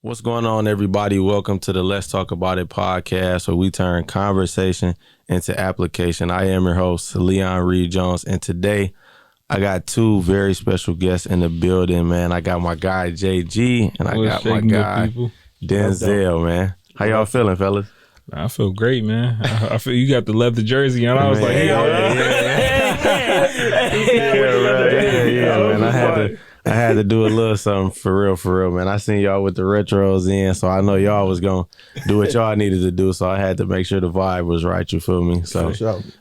What's going on, everybody? Welcome to the Let's Talk About It podcast, where we turn conversation into application. I am your host, Leon Reed Jones, and today I got two very special guests in the building, man. I got my guy, JG, and I got my guy, Denzel, man. How y'all feeling, fellas? I feel great, man. I feel you got the leather jersey on. I was like, hey, man. I had to do a little something for real, man. I seen y'all with the retros in, so I know y'all was gonna do what y'all needed to do. So I had to make sure the vibe was right. You feel me? So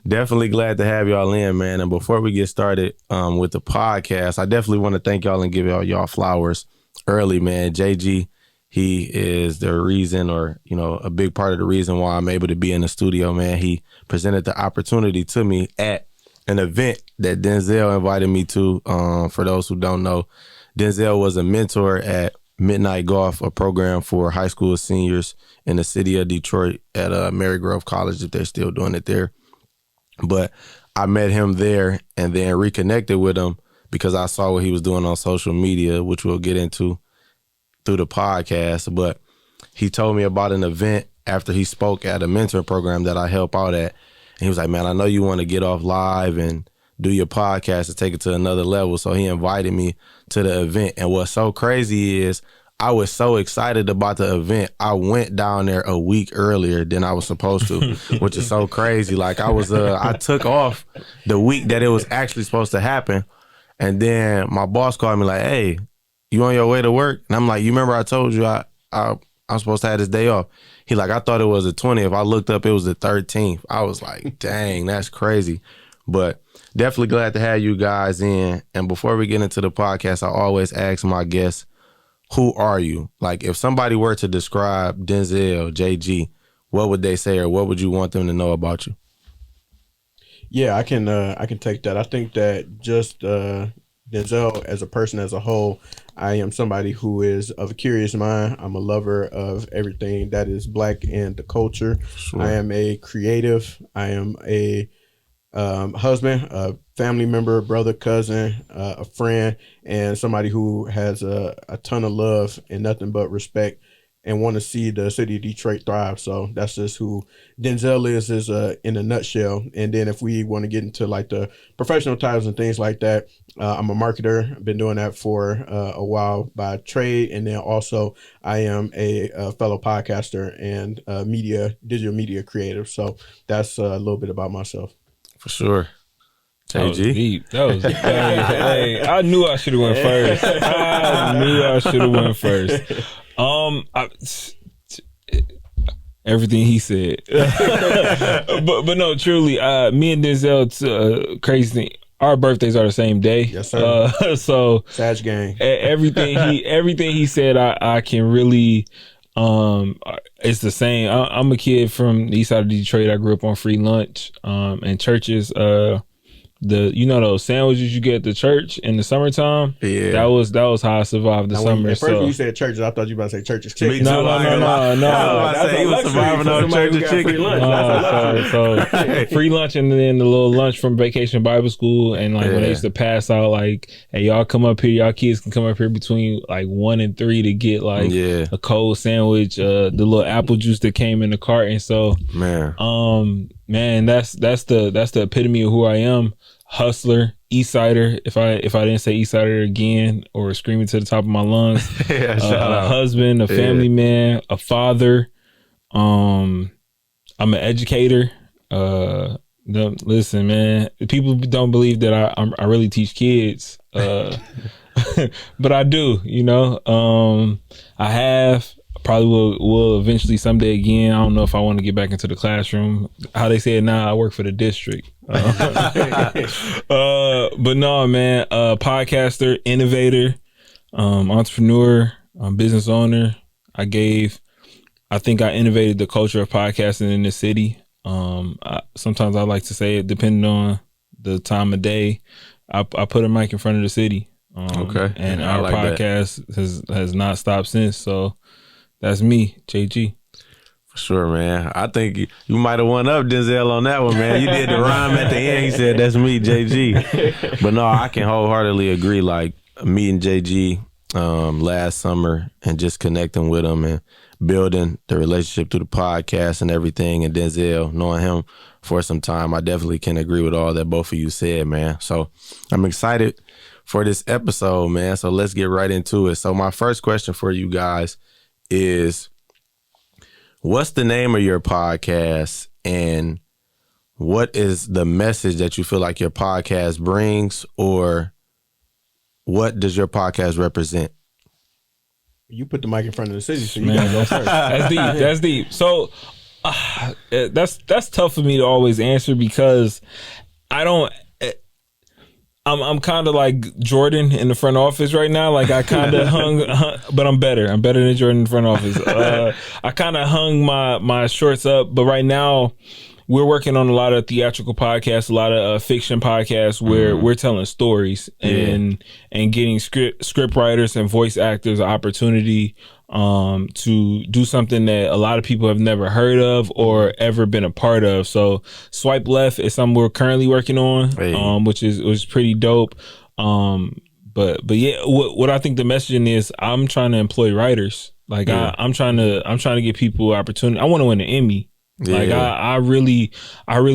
definitely glad to have y'all in, man. And before we get started with the podcast, I definitely want to thank y'all and give y'all flowers early, man. JG, he is the reason, or a big part of the reason why I'm able to be in the studio, man. He presented the opportunity to me at an event that Denzel invited me to. For those who don't know, Denzel was a mentor at Midnight Golf, a program for high school seniors in the city of Detroit at Marygrove College, if they're still doing it there. But I met him there and then reconnected with him because I saw what he was doing on social media, which we'll get into through the podcast. But he told me about an event after he spoke at a mentor program that I help out at. And he was like, man, I know you want to get off live and do your podcast and take it to another level. So he invited me to the event. And what's so crazy is I was so excited about the event. I went down there a week earlier than I was supposed to, which is so crazy. Like I took off the week that it was actually supposed to happen. And then my boss called me like, hey, you on your way to work? And I'm like, you remember I told you I'm supposed to have this day off? He like, I thought it was the 20th. I looked up, it was the 13th. I was like, dang, that's crazy. But definitely glad to have you guys in. And before we get into the podcast, I always ask my guests, who are you? Like, if somebody were to describe Denzel, JG, what would they say, or what would you want them to know about you? Yeah, I can take that. I think that just Denzel as a person as a whole, I am somebody who is of a curious mind. I'm a lover of everything that is Black and the culture. Sure. I am a creative. I am a husband, a family member, brother, cousin, a friend, and somebody who has a ton of love and nothing but respect and want to see the city of Detroit thrive. So that's just who Denzel is in a nutshell. And then if we want to get into like the professional titles and things like that, I'm a marketer. I've been doing that for a while by trade. And then also I am a fellow podcaster and digital media creative. So that's a little bit about myself. For sure. JG. That was deep. Hey, I knew I should have went first. Everything he said. but no, truly, me and Denzel, crazy thing, our birthdays are the same day. Yes, sir. So Sag gang. everything he said, I can really. It's the same. I'm a kid from the east side of Detroit. I grew up on free lunch, and churches. Those sandwiches you get at the church in the summertime. Yeah, that was how I survived the summer. At first, when you said churches, I thought you were about to say churches chicken. No. I was about to say he was surviving on churches chicken. So free lunch, and then the little lunch from Vacation Bible School, and when they used to pass out, like, hey, y'all come up here, y'all kids can come up here between like 1 and 3 to get a cold sandwich, the little apple juice that came in the carton. So man, that's the epitome of who I am. Hustler, East Sider. If I didn't say East Sider again or screaming to the top of my lungs, a husband, a family man, a father. I'm an educator. Listen, man, people don't believe that I really teach kids, but I do. I have. Probably will eventually someday again. I don't know if I want to get back into the classroom. How they say it now, I work for the district. But no, man, podcaster, innovator, entrepreneur, business owner. I think I innovated the culture of podcasting in the city. Sometimes I like to say it, depending on the time of day, I put a mic in front of the city. And our podcast has not stopped since. So that's me, JG. For sure, man. I think you might have won up Denzel on that one, man. You did the rhyme at the end. He said, that's me, JG. But no, I can wholeheartedly agree. Like, meeting JG last summer and just connecting with him and building the relationship through the podcast and everything. And Denzel, knowing him for some time, I definitely can agree with all that both of you said, man. So I'm excited for this episode, man. So let's get right into it. So my first question for you guys is, what's the name of your podcast and what is the message that you feel like your podcast brings, or what does your podcast represent? You put the mic in front of the city, so you gotta go first. That's deep. That's deep. So that's tough for me to always answer because I don't. I'm kind of like Jordan in the front office right now. Like I kind of hung, but I'm better. I'm better than Jordan in the front office. I kind of hung my shorts up, but right now we're working on a lot of theatrical podcasts, a lot of fiction podcasts where we're telling stories and getting script writers and voice actors an opportunity to do something that a lot of people have never heard of or ever been a part of. So Swipe Left is something we're currently working on, which is pretty dope. But yeah, what I think the messaging is, I'm trying to employ writers. Like I'm trying to give people opportunity. I want to win an Emmy. Like I really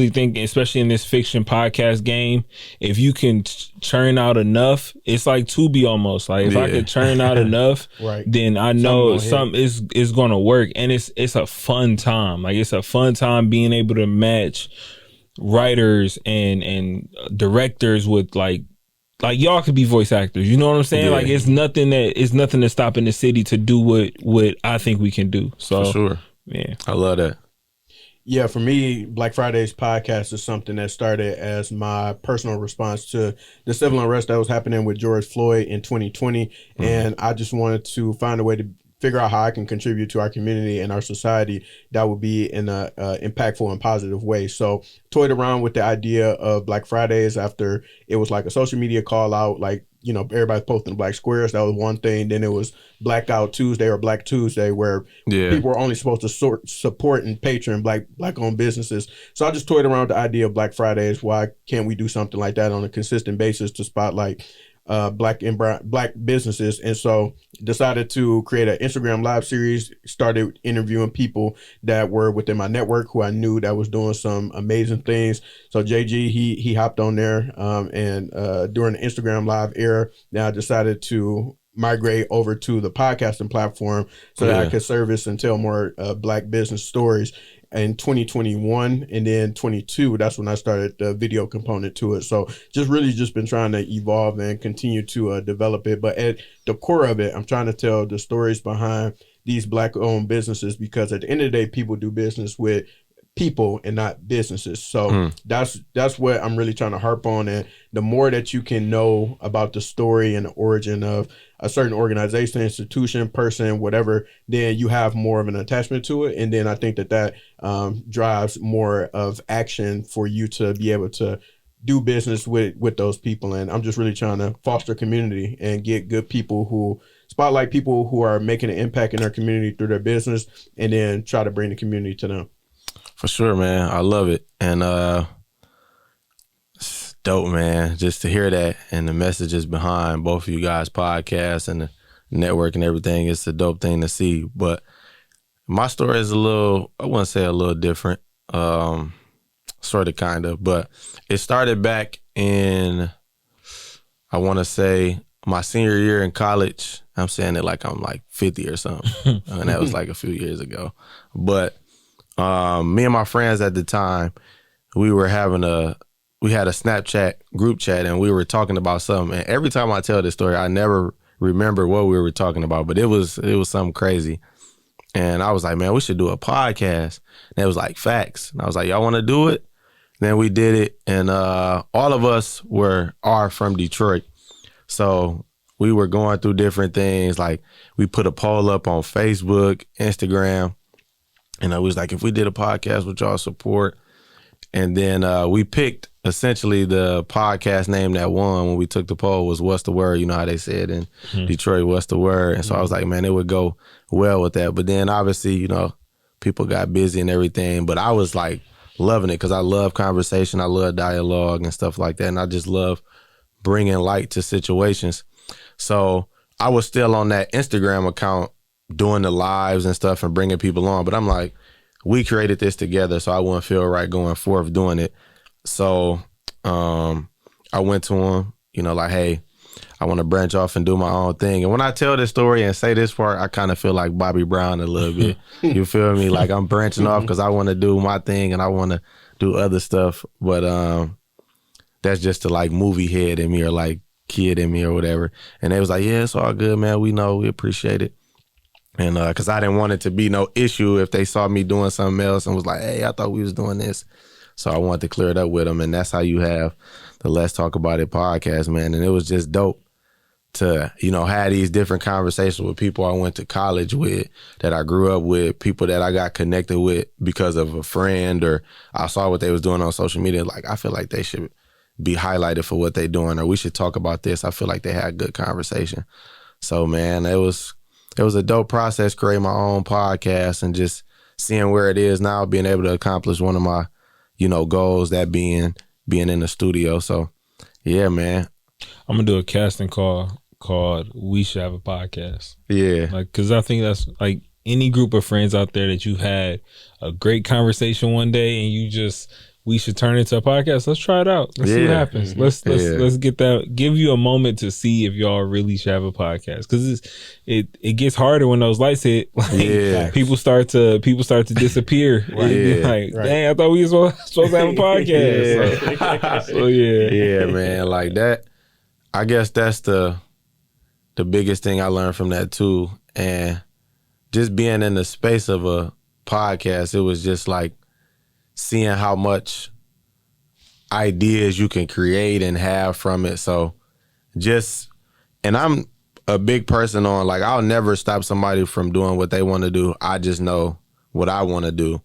think, especially in this fiction podcast game, if you can churn out enough, it's like Tubi almost. Like if I could churn out enough, then I know something is going to work, and it's a fun time. Like it's a fun time being able to match writers and directors with like y'all could be voice actors. You know what I'm saying? Like it's nothing that's stopping the city to do what I think we can do. So for sure, yeah, I love that. Yeah, for me, Black Friday's podcast is something that started as my personal response to the civil unrest that was happening with George Floyd in 2020. And I just wanted to find a way to figure out how I can contribute to our community and our society that would be in a impactful and positive way. So toyed around with the idea of Black Fridays after it was like a social media call out, like, you know, everybody's posting black squares. That was one thing. Then it was Blackout Tuesday or Black Tuesday, where people were only supposed to support and patron black-owned businesses. So I just toyed around with the idea of Black Fridays. Why can't we do something like that on a consistent basis to spotlight black businesses? And so decided to create an Instagram live series, started interviewing people that were within my network who I knew that was doing some amazing things. So JG, he hopped on there and during the Instagram live era, now I decided to migrate over to the podcasting platform so that I could service and tell more black business stories. In 2021 and then 22, that's when I started the video component to it. So just been trying to evolve and continue to develop it. But at the core of it, I'm trying to tell the stories behind these black-owned businesses, because at the end of the day, people do business with people and not businesses. So that's what I'm really trying to harp on. And the more that you can know about the story and the origin of a certain organization, institution, person, whatever, then you have more of an attachment to it. And then I think that drives more of action for you to be able to do business with those people. And I'm just really trying to foster community and get good people spotlight people who are making an impact in their community through their business, and then try to bring the community to them. For sure, man. I love it. And it's dope, man, just to hear that and the messages behind both of you guys' podcasts and the network and everything. It's a dope thing to see. But my story is I wouldn't say a little different, sort of, kind of. But it started back in, I want to say, my senior year in college. I'm saying it like I'm like 50 or something. And that was like a few years ago. But me and my friends at the time, we had a Snapchat group chat, and we were talking about something. And every time I tell this story, I never remember what we were talking about, but it was something crazy. And I was like, man, we should do a podcast. And it was like, facts. And I was like, y'all want to do it? Then we did it, and all of us are from Detroit. So we were going through different things. Like we put a poll up on Facebook, Instagram, and I was like, if we did a podcast, would y'all support? And then we picked essentially the podcast name that won when we took the poll was What's the Word? You know how they said in Detroit, What's the Word? And so I was like, man, it would go well with that. But then obviously, you know, people got busy and everything. But I was like loving it because I love conversation. I love dialogue and stuff like that. And I just love bringing light to situations. So I was still on that Instagram account doing the lives and stuff and bringing people on. But I'm like, we created this together, so I wouldn't feel right going forth doing it. So I went to him, you know, like, hey, I want to branch off and do my own thing. And when I tell this story and say this part, I kind of feel like Bobby Brown a little bit. You feel me? Like I'm branching off because I want to do my thing and I want to do other stuff. But that's just the like movie head in me or like kid in me or whatever. And they was like, yeah, it's all good, man. We know, we appreciate it. And because I didn't want it to be no issue if they saw me doing something else and was like, hey, I thought we was doing this. So I wanted to clear it up with them. And that's how you have the Let's Talk About It podcast, man. And it was just dope to, you know, have these different conversations with people I went to college with, that I grew up with, people that I got connected with because of a friend, or I saw what they was doing on social media. Like, I feel like they should be highlighted for what they doing, or we should talk about this. I feel like they had good conversation. So, man, it was a dope process creating my own podcast and just seeing where it is now, being able to accomplish one of my, you know, goals, that being in the studio. So, yeah, man. I'm going to do a casting call called We Should Have a Podcast. Yeah. Like, because I think that's like any group of friends out there that you had a great conversation one day and you just, we should turn it into a podcast. Let's try it out. Let's see what happens. Let's get that. Give you a moment to see if y'all really should have a podcast, because it gets harder when those lights hit. Like, people start to disappear. Like, dang, I thought we were supposed to have a podcast. So yeah, man. Like that. I guess that's the biggest thing I learned from that too, and just being in the space of a podcast, it was just like seeing how much ideas you can create and have from it. So and I'm a big person on, like, I'll never stop somebody from doing what they want to do. I just know what I want to do.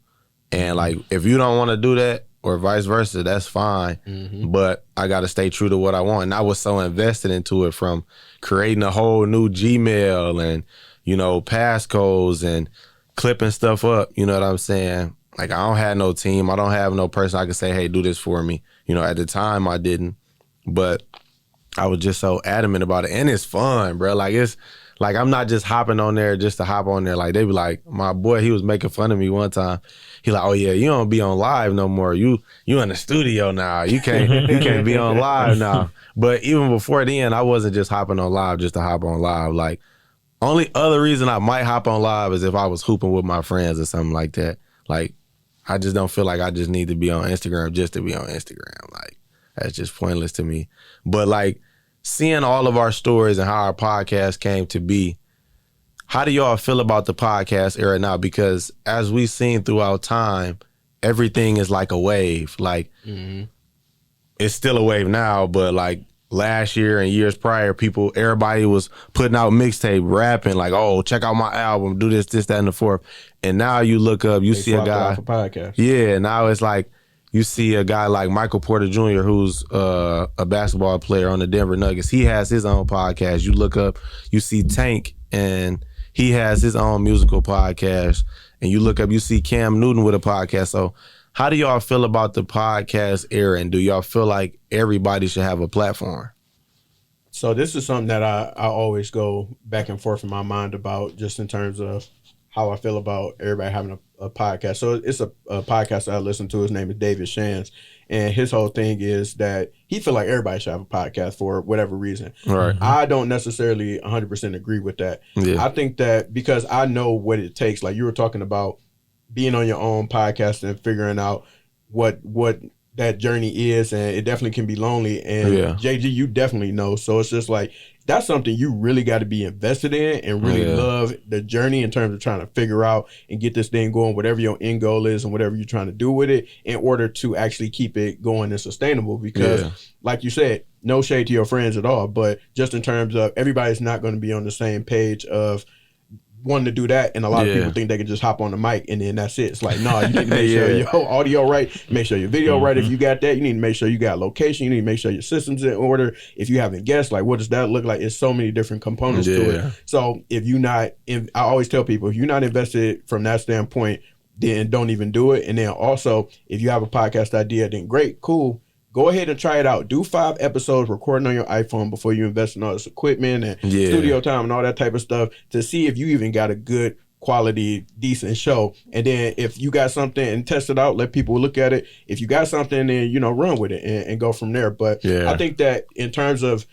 And like, if you don't want to do that or vice versa, that's fine. But I got to stay true to what I want. And I was so invested into it, from creating a whole new Gmail and, you know, passcodes and clipping stuff up. You know what I'm saying? Like, I don't have no team. I don't have no person I can say, hey, do this for me. You know, at the time I didn't, but I was just so adamant about it. And it's fun, bro. Like, it's like, I'm not just hopping on there just to hop on there. Like, they be like, my boy, he was making fun of me one time. He like, oh yeah, you don't be on live no more. You in the studio now. You can't be on live now. But even before then, I wasn't just hopping on live just to hop on live. Like, only other reason I might hop on live is if I was hooping with my friends or something like that. Like, I just don't feel like I just need to be on Instagram just to be on Instagram. Like, that's just pointless to me. But like, seeing all of our stories and how our podcast came to be, how do y'all feel about the podcast era now? Because as we've seen throughout time, everything is like a wave. Like, it's still a wave now, but like last year and years prior, everybody was putting out mixtape, rapping, like, oh, check out my album, do this, that, and the fourth. And now you look up, you see a guy. Podcast. Yeah, now it's like, you see a guy like Michael Porter Jr., who's a basketball player on the Denver Nuggets. He has his own podcast. You look up, you see Tank, and he has his own musical podcast. And you look up, you see Cam Newton with a podcast. So how do y'all feel about the podcast era? And do y'all feel like everybody should have a platform? So this is something that I always go back and forth in my mind about, just in terms of how I feel about everybody having a podcast. So it's a podcast that I listen to. His name is David Shands. And his whole thing is that he feel like everybody should have a podcast for whatever reason. Right. I don't necessarily 100% agree with that. Yeah. I think that because I know what it takes, like you were talking about being on your own podcast and figuring out what that journey is, and it definitely can be lonely. And JG, you definitely know. So it's just like, that's something you really got to be invested in and really love the journey, in terms of trying to figure out and get this thing going, whatever your end goal is and whatever you're trying to do with it, in order to actually keep it going and sustainable. Because like you said, no shade to your friends at all, but just in terms of everybody's not going to be on the same page of wanting to do that, and a lot of people think they can just hop on the mic and then that's it. It's like, no, you need to make sure your audio right, make sure your video right. If you got that, you need to make sure you got location, you need to make sure your system's in order. If you haven't guessed, like, what does that look like? It's so many different components to it. So if you're not, I always tell people, if you're not invested from that standpoint, then don't even do it. And then also, if you have a podcast idea, then great, cool, go ahead and try it out. Do 5 episodes recording on your iPhone before you invest in all this equipment and studio time and all that type of stuff to see if you even got a good quality, decent show. And then if you got something, and test it out, let people look at it. If you got something, then, you know, run with it and go from there. But I think that in terms of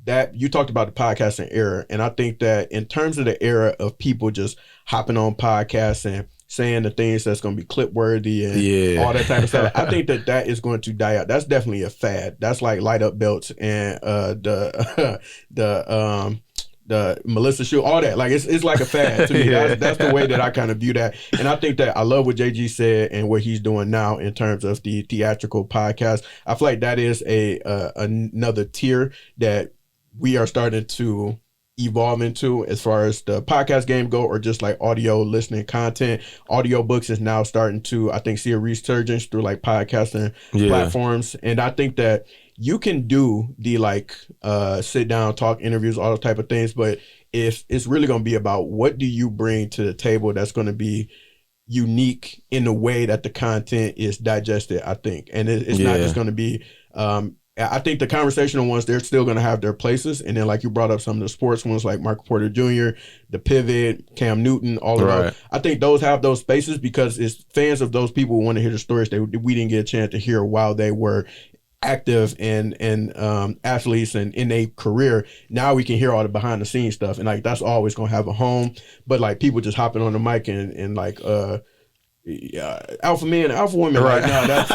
that, you talked about the podcasting era, and I think that in terms of the era of people just hopping on podcasts and saying the things that's going to be clip worthy and all that type of stuff, I think that is going to die out. That's definitely a fad. That's like light up belts and the Melissa shoe, all that. Like it's like a fad to me. That's the way that I kind of view that. And I think that I love what JG said and what he's doing now in terms of the theatrical podcast. I feel like that is another tier that we are starting to evolve into as far as the podcast game go, or just like audio listening content. Audio books is now starting to, I think, see a resurgence through like podcasting platforms. And I think that you can do the like sit down, talk interviews, all those type of things, but if it's really going to be about what do you bring to the table that's going to be unique in the way that the content is digested, I think. And it's not just going to be I think the conversational ones, they're still going to have their places. And then like you brought up some of the sports ones like Michael Porter Jr., The Pivot, Cam Newton, all of those. I think those have those spaces because it's fans of those people who want to hear the stories that we didn't get a chance to hear while they were active and athletes and in a career. Now we can hear all the behind the scenes stuff. And like that's always going to have a home. But like people just hopping on the mic and like alpha men, alpha women right now. That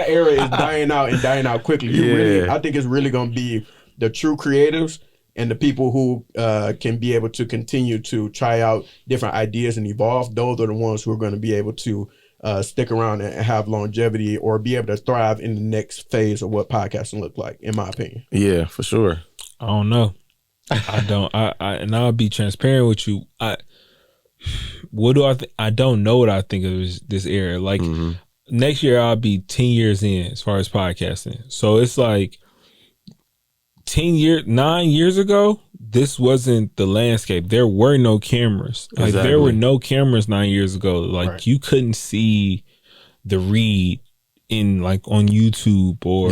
era is dying out and dying out quickly. I think it's really going to be the true creatives and the people who can be able to continue to try out different ideas and evolve. Those are the ones who are going to be able to stick around and have longevity or be able to thrive in the next phase of what podcasting look like, in my opinion. Yeah, for sure. I don't know. I don't. And I'll be transparent with you. What do I think? I don't know what I think of this era. Like next year, I'll be 10 years in as far as podcasting. So it's like 9 years ago, this wasn't the landscape. There were no cameras. Like there were no cameras 9 years ago. Like you couldn't see the read in like on YouTube or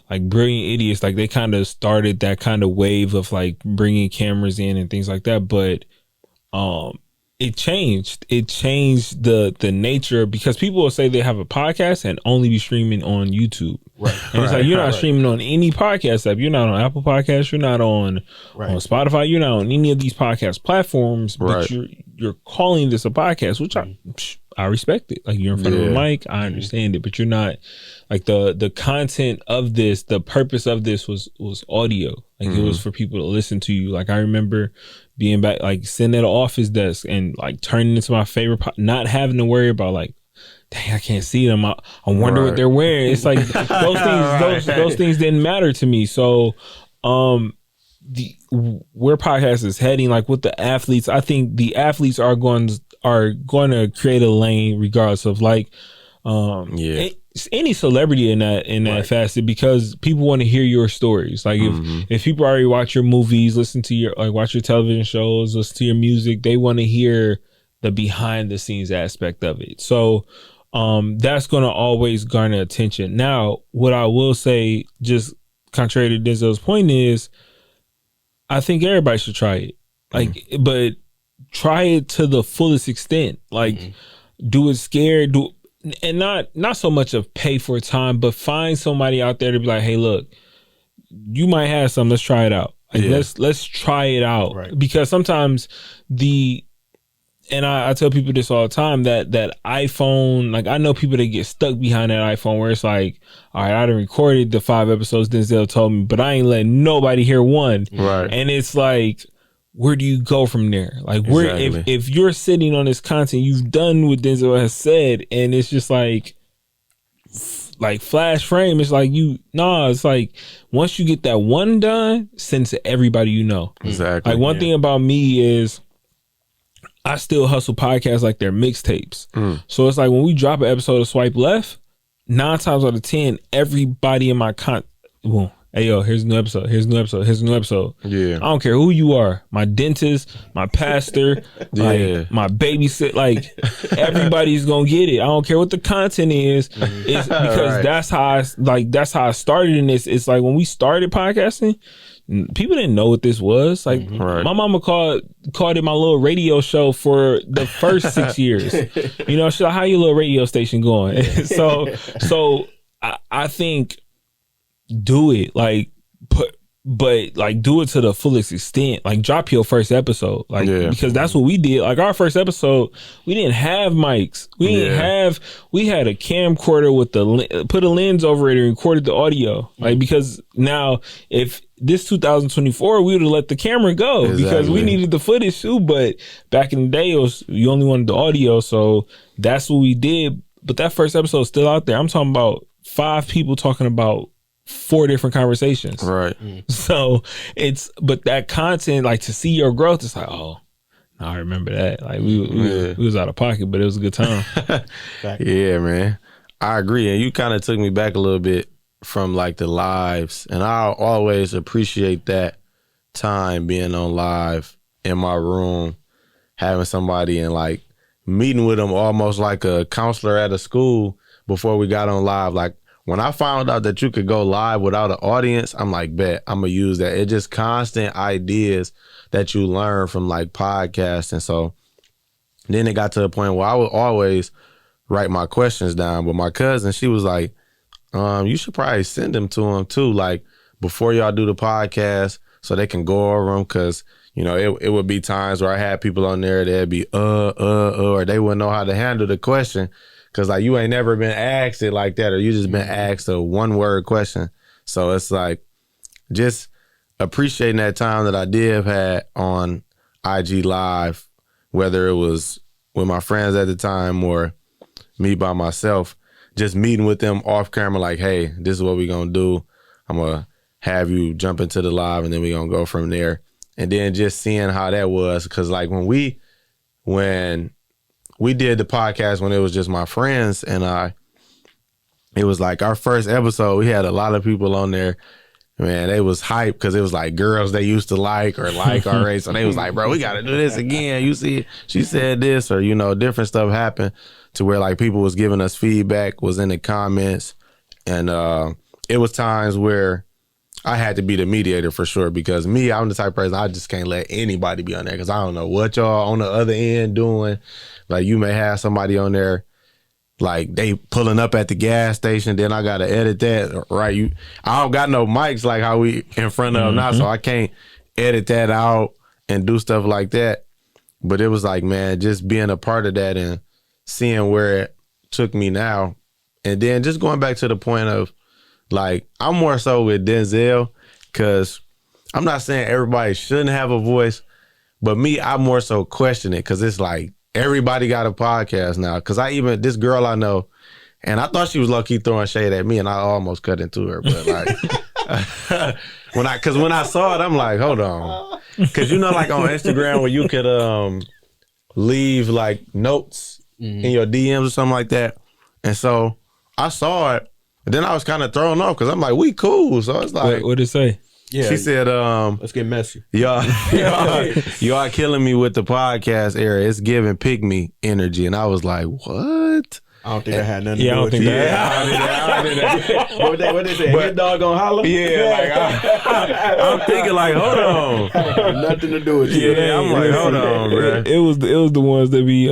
like Brilliant Idiots. Like they kind of started that kind of wave of like bringing cameras in and things like that. But it changed. It changed the nature because people will say they have a podcast and only be streaming on YouTube. Right. And it's like you're not streaming on any podcast app. You're not on Apple Podcasts. You're not on Spotify. You're not on any of these podcast platforms. But you're calling this a podcast, which I respect it. Like you're in front of a mic. I understand it, but you're not like the content of this. The purpose of this was audio. Like it was for people to listen to you. Like I remember being back, like sitting at an office desk and like turning into my favorite, not having to worry about like, dang, I can't see them. I wonder what they're wearing. It's like those things didn't matter to me. So, where podcast is heading, like with the athletes, I think the athletes are going to create a lane regardless of like, any celebrity in that facet, because people want to hear your stories. Like if people already watch your movies, listen to your watch your television shows, listen to your music, they want to hear the behind the scenes aspect of it. So that's going to always garner attention. Now, what I will say, just contrary to Denzel's point, is I think everybody should try it. Like, but try it to the fullest extent. Like, do it scared. And not so much of pay for time, but find somebody out there to be like, hey, look, you might have some. Let's try it out. Like let's try it out. Right. Because sometimes and I tell people this all the time, that iPhone, like I know people that get stuck behind that iPhone where it's like, all right, I done recorded the 5 episodes Denzel told me, but I ain't letting nobody hear one. Right. And it's like, where do you go from there? Like where if you're sitting on this content, you've done what Denzel has said, and it's just like flash frame. It's like it's like once you get that one done, send to everybody you know. Exactly. Like one thing about me is I still hustle podcasts like they're mixtapes. So it's like when we drop an episode of Swipe Left, 9 times out of 10, everybody in my hey yo, here's a new episode, here's a new episode, here's a new episode. Yeah. I don't care who you are, my dentist, my pastor, like my babysit, like everybody's gonna get it. I don't care what the content is. It's because that's how I started in this. It's like when we started podcasting, people didn't know what this was. Like my mama called it my little radio show for the first 6 years. You know, she's like, how your little radio station going? so I think do it, like but like do it to the fullest extent. Like drop your first episode, like because that's what we did. Like our first episode, we didn't have mics. We had a camcorder with put a lens over it and recorded the audio. Like because now if this 2024, we would have let the camera go because we needed the footage too. But back in the day, you only wanted the audio, so that's what we did. But that first episode is still out there. I'm talking about 5 people talking about 4 different conversations. Right. So but that content, like to see your growth, it's like, oh, I remember that. Like we was out of pocket, but it was a good time. Yeah, man. I agree. And you kind of took me back a little bit from like the lives. And I always appreciate that time being on live in my room, having somebody and like meeting with them almost like a counselor at a school before we got on live. Like, when I found out that you could go live without an audience, I'm like, bet, I'm going to use that. It's just constant ideas that you learn from like podcasting. So then it got to a point where I would always write my questions down. But my cousin, she was like, you should probably send them to him too, like before y'all do the podcast so they can go over them. Cause you know, it would be times where I had people on there that'd be, or they wouldn't know how to handle the question. Cause like you ain't never been asked it like that, or you just been asked a 1-word question. So it's like just appreciating that time that I did have had on IG Live, whether it was with my friends at the time or me by myself, just meeting with them off camera, like, hey, this is what we gonna do. I'm gonna have you jump into the live and then we gonna go from there. And then just seeing how that was, cause like when we did the podcast when it was just my friends and I, it was like our first episode, we had a lot of people on there. Man, they was hyped because it was like girls they used to like already. So they was like, bro, we got to do this again. You see, she said this, or, you know, different stuff happened to where like people was giving us feedback, was in the comments. And it was times where I had to be the mediator for sure, because me, I'm the type of person, I just can't let anybody be on there because I don't know what y'all on the other end doing. Like you may have somebody on there, like they pulling up at the gas station, then I got to edit that, right? I don't got no mics like how we in front of now, so I can't edit that out and do stuff like that. But it was like, man, just being a part of that and seeing where it took me now. And then just going back to the point of, like, I'm more so with Denzel, because I'm not saying everybody shouldn't have a voice, but me, I more so question it, because it's like everybody got a podcast now. Because this girl I know, and I thought she was low-key throwing shade at me, and I almost cut into her. But like, when I saw it, I'm like, hold on. Because you know, like on Instagram where you could leave like notes in your DMs or something like that. And so I saw it. And then I was kind of thrown off because I'm like, we cool. So it's like, what did it say? Yeah, she said, let's get messy. Y'all are killing me with the podcast era. It's giving pygmy energy. And I was like, what? I don't think I had nothing to do with it. I did that. What they say? Hit dog gonna holler? Yeah, like I'm thinking like, hold on. Nothing to do with you. Yeah, I'm like, hold on, bro. It was the ones that be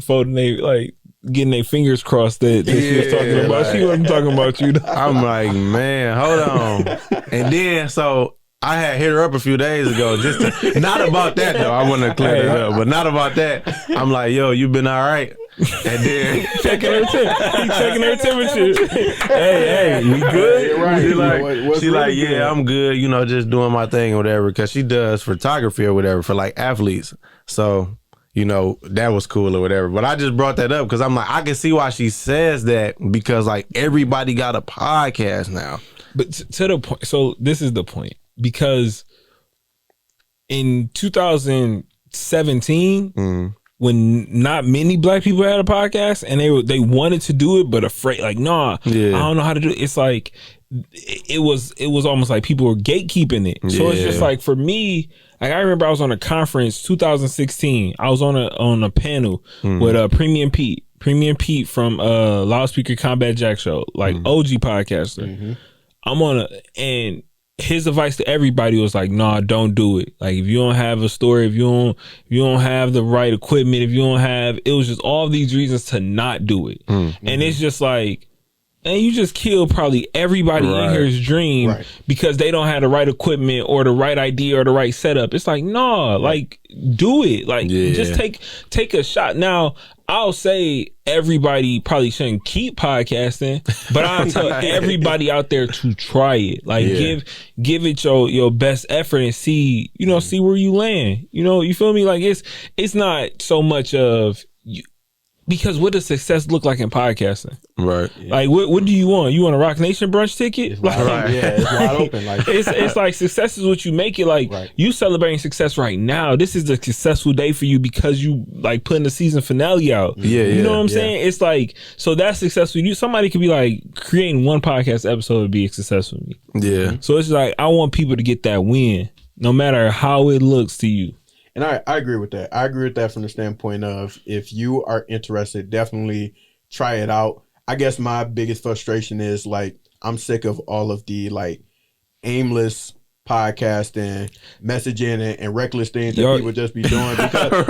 folding they like getting their fingers crossed that she was talking about. Like, she wasn't talking about you. I'm like, man, hold on. And then so I had hit her up a few days ago, just to, not about that though. I want to clear it up, but not about that. I'm like, yo, you been all right? And then checking her temperature. Hey, you good? Yeah, right. She like, yeah, I'm good. You know, just doing my thing or whatever. Because she does photography or whatever for like athletes. So, you know, that was cool or whatever. But I just brought that up because I'm like, I can see why she says that, because like everybody got a podcast now. But to the point, so this is the point, because in 2017, when not many black people had a podcast and they wanted to do it, but afraid, like, nah, I don't know how to do it. It's like it was almost like people were gatekeeping it. So it's just like, for me, like, I remember I was on a conference 2016. I was on a panel with Premium Pete from Loudspeaker Combat Jack Show, like OG podcaster. I'm and his advice to everybody was like, nah, don't do it. Like, if you don't have a story, if you don't have the right equipment, if you don't have, it was just all these reasons to not do it. And it's just like, and you just killed probably everybody in here's dream because they don't have the right equipment or the right idea or the right setup. It's like, nah, like, do it. Like, just take a shot. Now, I'll say everybody probably shouldn't keep podcasting, but I'll tell everybody out there to try it. Like, give it your best effort and see where you land. You feel me? Like, it's not so much of you. Because what does success look like in podcasting? Right. Like, what do you want? You want a Rock Nation brunch ticket? It's wide open. Yeah, it's wide open. Like, it's like, success is what you make it. Like, you celebrating success right now. This is a successful day for you because you like putting the season finale out. You know what I'm saying? It's like, so that's successful. Somebody could be like, creating one podcast episode would be successful for me. Yeah. So it's like, I want people to get that win, no matter how it looks to you. And I agree with that. I agree with that from the standpoint of, if you are interested, definitely try it out. I guess my biggest frustration is, like, I'm sick of all of the, like, aimless podcasting, messaging, and reckless things that people just be doing. Because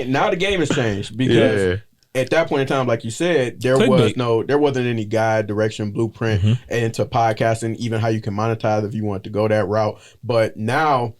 now the game has changed. Because at that point in time, like you said, there wasn't any guide, direction, blueprint into podcasting, even how you can monetize if you want to go that route. But now,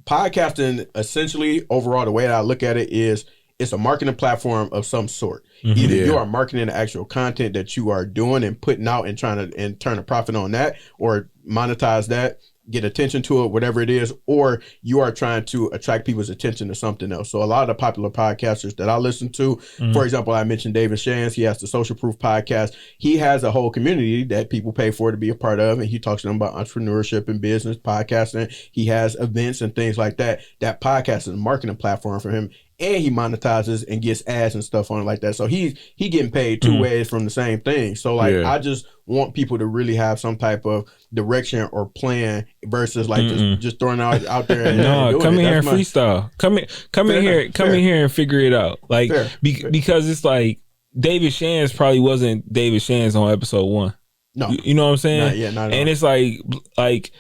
podcasting, essentially, overall, the way that I look at it is, it's a marketing platform of some sort. Either you are marketing the actual content that you are doing and putting out and trying to turn a profit on that, or monetize that, get attention to it, whatever it is, or you are trying to attract people's attention to something else. So a lot of the popular podcasters that I listen to, for example, I mentioned David Shands. He has the Social Proof podcast. He has a whole community that people pay for to be a part of, and he talks to them about entrepreneurship and business, podcasting. He has events and things like that. That podcast is a marketing platform for him, and he monetizes and gets ads and stuff on it like that. So he getting paid two ways from the same thing. So, like, I just want people to really have some type of direction or plan versus like just throwing out there. And come in here and freestyle. Come in here and figure it out. Like, because it's like, David Shands probably wasn't David Shands on episode 1. No, you know what I'm saying? Not and it's like.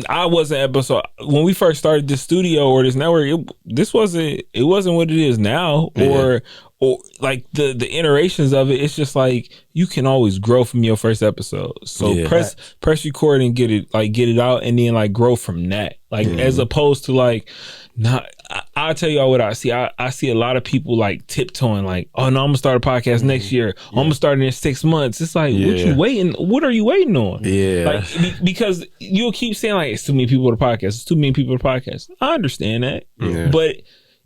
I wasn't episode when we first started this studio or this network. It wasn't what it is now, or like the iterations of it. It's just like, you can always grow from your first episode. So press record and get it out, and then like grow from that. Like as opposed to like, I'll tell y'all what I see. I see a lot of people like tiptoeing, like, oh no, I'm gonna start a podcast next year. I'm gonna start in 6 months. It's like, what are you waiting on? Like, because you'll keep saying like, it's too many people to podcast. It's too many people to podcast. I understand that, but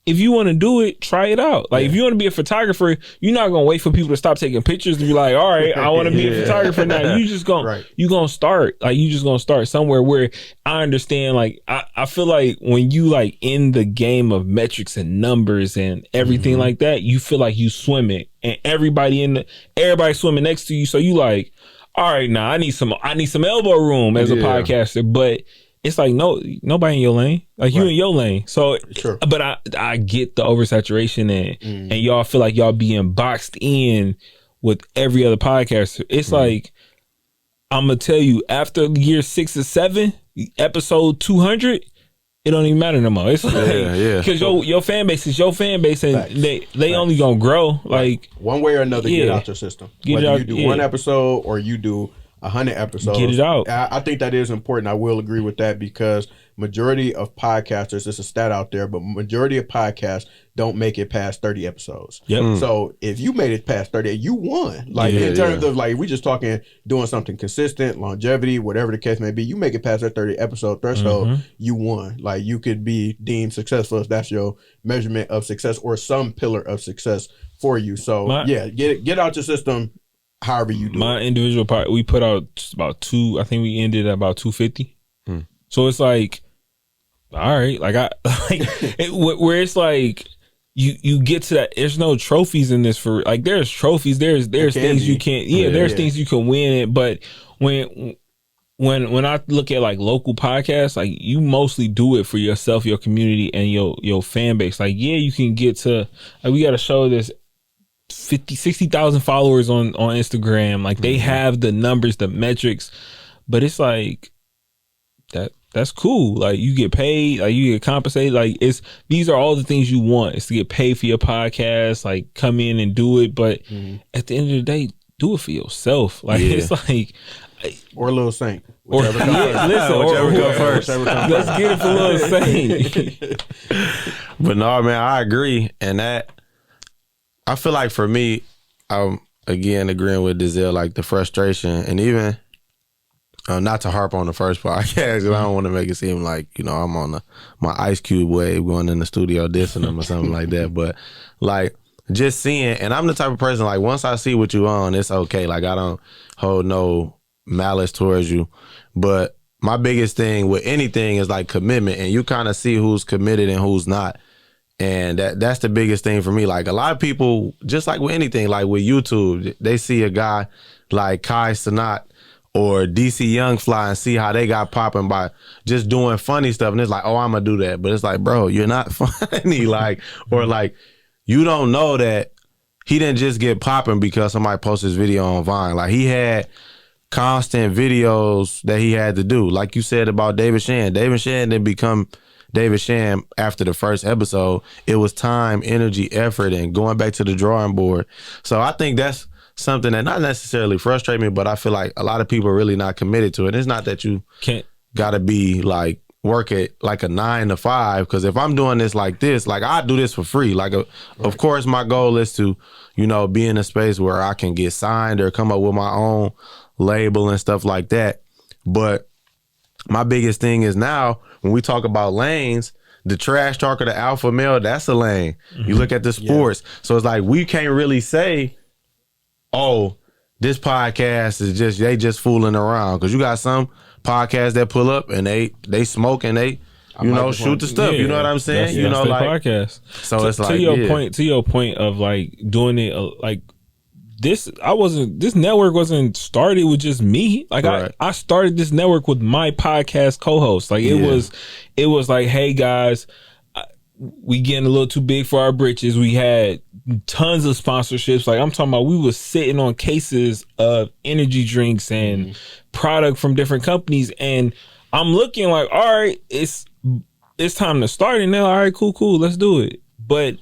if you want to do it, try it out. Like, if you want to be a photographer, you're not going to wait for people to stop taking pictures to be like, all right, I want to be a photographer now. You just going to start. Like, you just going to start somewhere where I understand. Like, I feel like when you like in the game of metrics and numbers and everything like that, you feel like you swimming, and everybody swimming next to you. So you like, all right, now I need some elbow room as a podcaster, but it's like, nobody in your lane. Like, you in your lane. So, but I get the oversaturation and y'all feel like y'all being boxed in with every other podcaster. It's like, I'm gonna tell you, after year 6 or 7, episode 200, it don't even matter no more. It's like, because your fan base is your fan base, and they only gonna grow. Like, one way or another, get out your system. Whether you do one episode or you do 100 episodes, get it out. I think that is important. I will agree with that, because majority of podcasters, there's a stat out there, but majority of podcasts don't make it past 30 episodes. So if you made it past 30, you won. Like, in terms of like, we just talking doing something consistent, longevity, whatever the case may be, you make it past that 30 episode threshold, you won. Like, you could be deemed successful if that's your measurement of success or some pillar of success for you. So get out your system. However you do my individual part, we put out just about 2. I think we ended at about 250. So it's like, all right, like where it's like, you get to that. There's no trophies in this for like. There's trophies. There's things you can't. Yeah, there's things you can win. But when I look at like local podcasts, like you mostly do it for yourself, your community, and your fan base. Like, yeah, you can get to. Like, we got a show that's 60,000 followers on Instagram. Like, they have the numbers, the metrics, but it's like that's cool. Like, you get paid, like you get compensated. Like, these are all the things you want. It's to get paid for your podcast, like come in and do it. But at the end of the day, do it for yourself. Like, it's like, or Lil Saint. Whichever go first. Let's get it for Lil Saint. But no, man, I agree. And that, I feel like for me, I'm again agreeing with Denzel, like the frustration, and even not to harp on the first podcast, because I don't want to make it seem like, you know, I'm on my Ice Cube wave going in the studio dissing them or something like that. But like just seeing, and I'm the type of person, like once I see what you on, it's okay. Like I don't hold no malice towards you. But my biggest thing with anything is like commitment, and you kind of see who's committed and who's not. And that's the biggest thing for me. Like a lot of people, just like with anything, like with YouTube, they see a guy like Kai Cenat or DC Young Fly and see how they got popping by just doing funny stuff. And it's like, oh, I'm going to do that. But it's like, bro, you're not funny. Like, or like, you don't know that he didn't just get popping because somebody posted his video on Vine. Like he had constant videos that he had to do. Like you said about David Shan. David Shan didn't become David Shan after the first episode. It was time, energy, effort, and going back to the drawing board. So I think that's something that not necessarily frustrates me, but I feel like a lot of people are really not committed to it. It's not that you gotta be like work at like a 9 to 5, because if I'm doing this like this, like I do this for free. Like of course my goal is to, you know, be in a space where I can get signed or come up with my own label and stuff like that. But my biggest thing is now when we talk about lanes, the trash talker, the alpha male, that's a lane. You look at the sports. So it's like we can't really say, oh, this podcast is just fooling around, because you got some podcasts that pull up and they smoke and they shoot the stuff. You know what I'm saying? That's like podcast. So it's like to your point of like doing it like this. This network wasn't started with just me. Like right. I started this network with my podcast co-host. Like it was like, hey guys, we getting a little too big for our britches. We had tons of sponsorships. Like I'm talking about, we was sitting on cases of energy drinks and product from different companies, and I'm looking like, all right, it's time to start it now. All right, cool, let's do it. But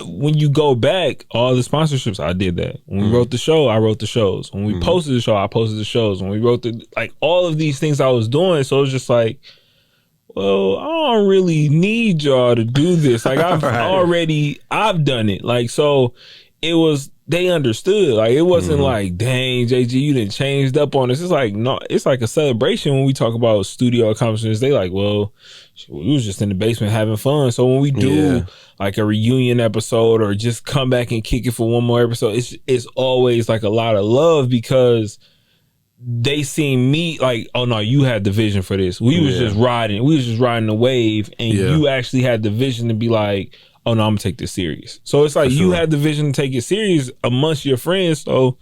when you go back, all the sponsorships, I did that. When we wrote the show, I wrote the shows. When we posted the show, I posted the shows. When we wrote like all of these things I was doing, so it was just like, well, I don't really need y'all to do this. Like I've done it. Like, so it was, they understood. Like it wasn't like, dang, JG, you done changed up on us. It's like, no, it's like a celebration when we talk about studio accomplishments. They like, well, we was just in the basement having fun. So when we do like a reunion episode or just come back and kick it for one more episode, it's always like a lot of love, because they seen me like, oh no, you had the vision for this. We was just riding the wave, and you actually had the vision to be like, oh no, I'm gonna take this serious. So it's like you had the vision to take it serious amongst your friends, so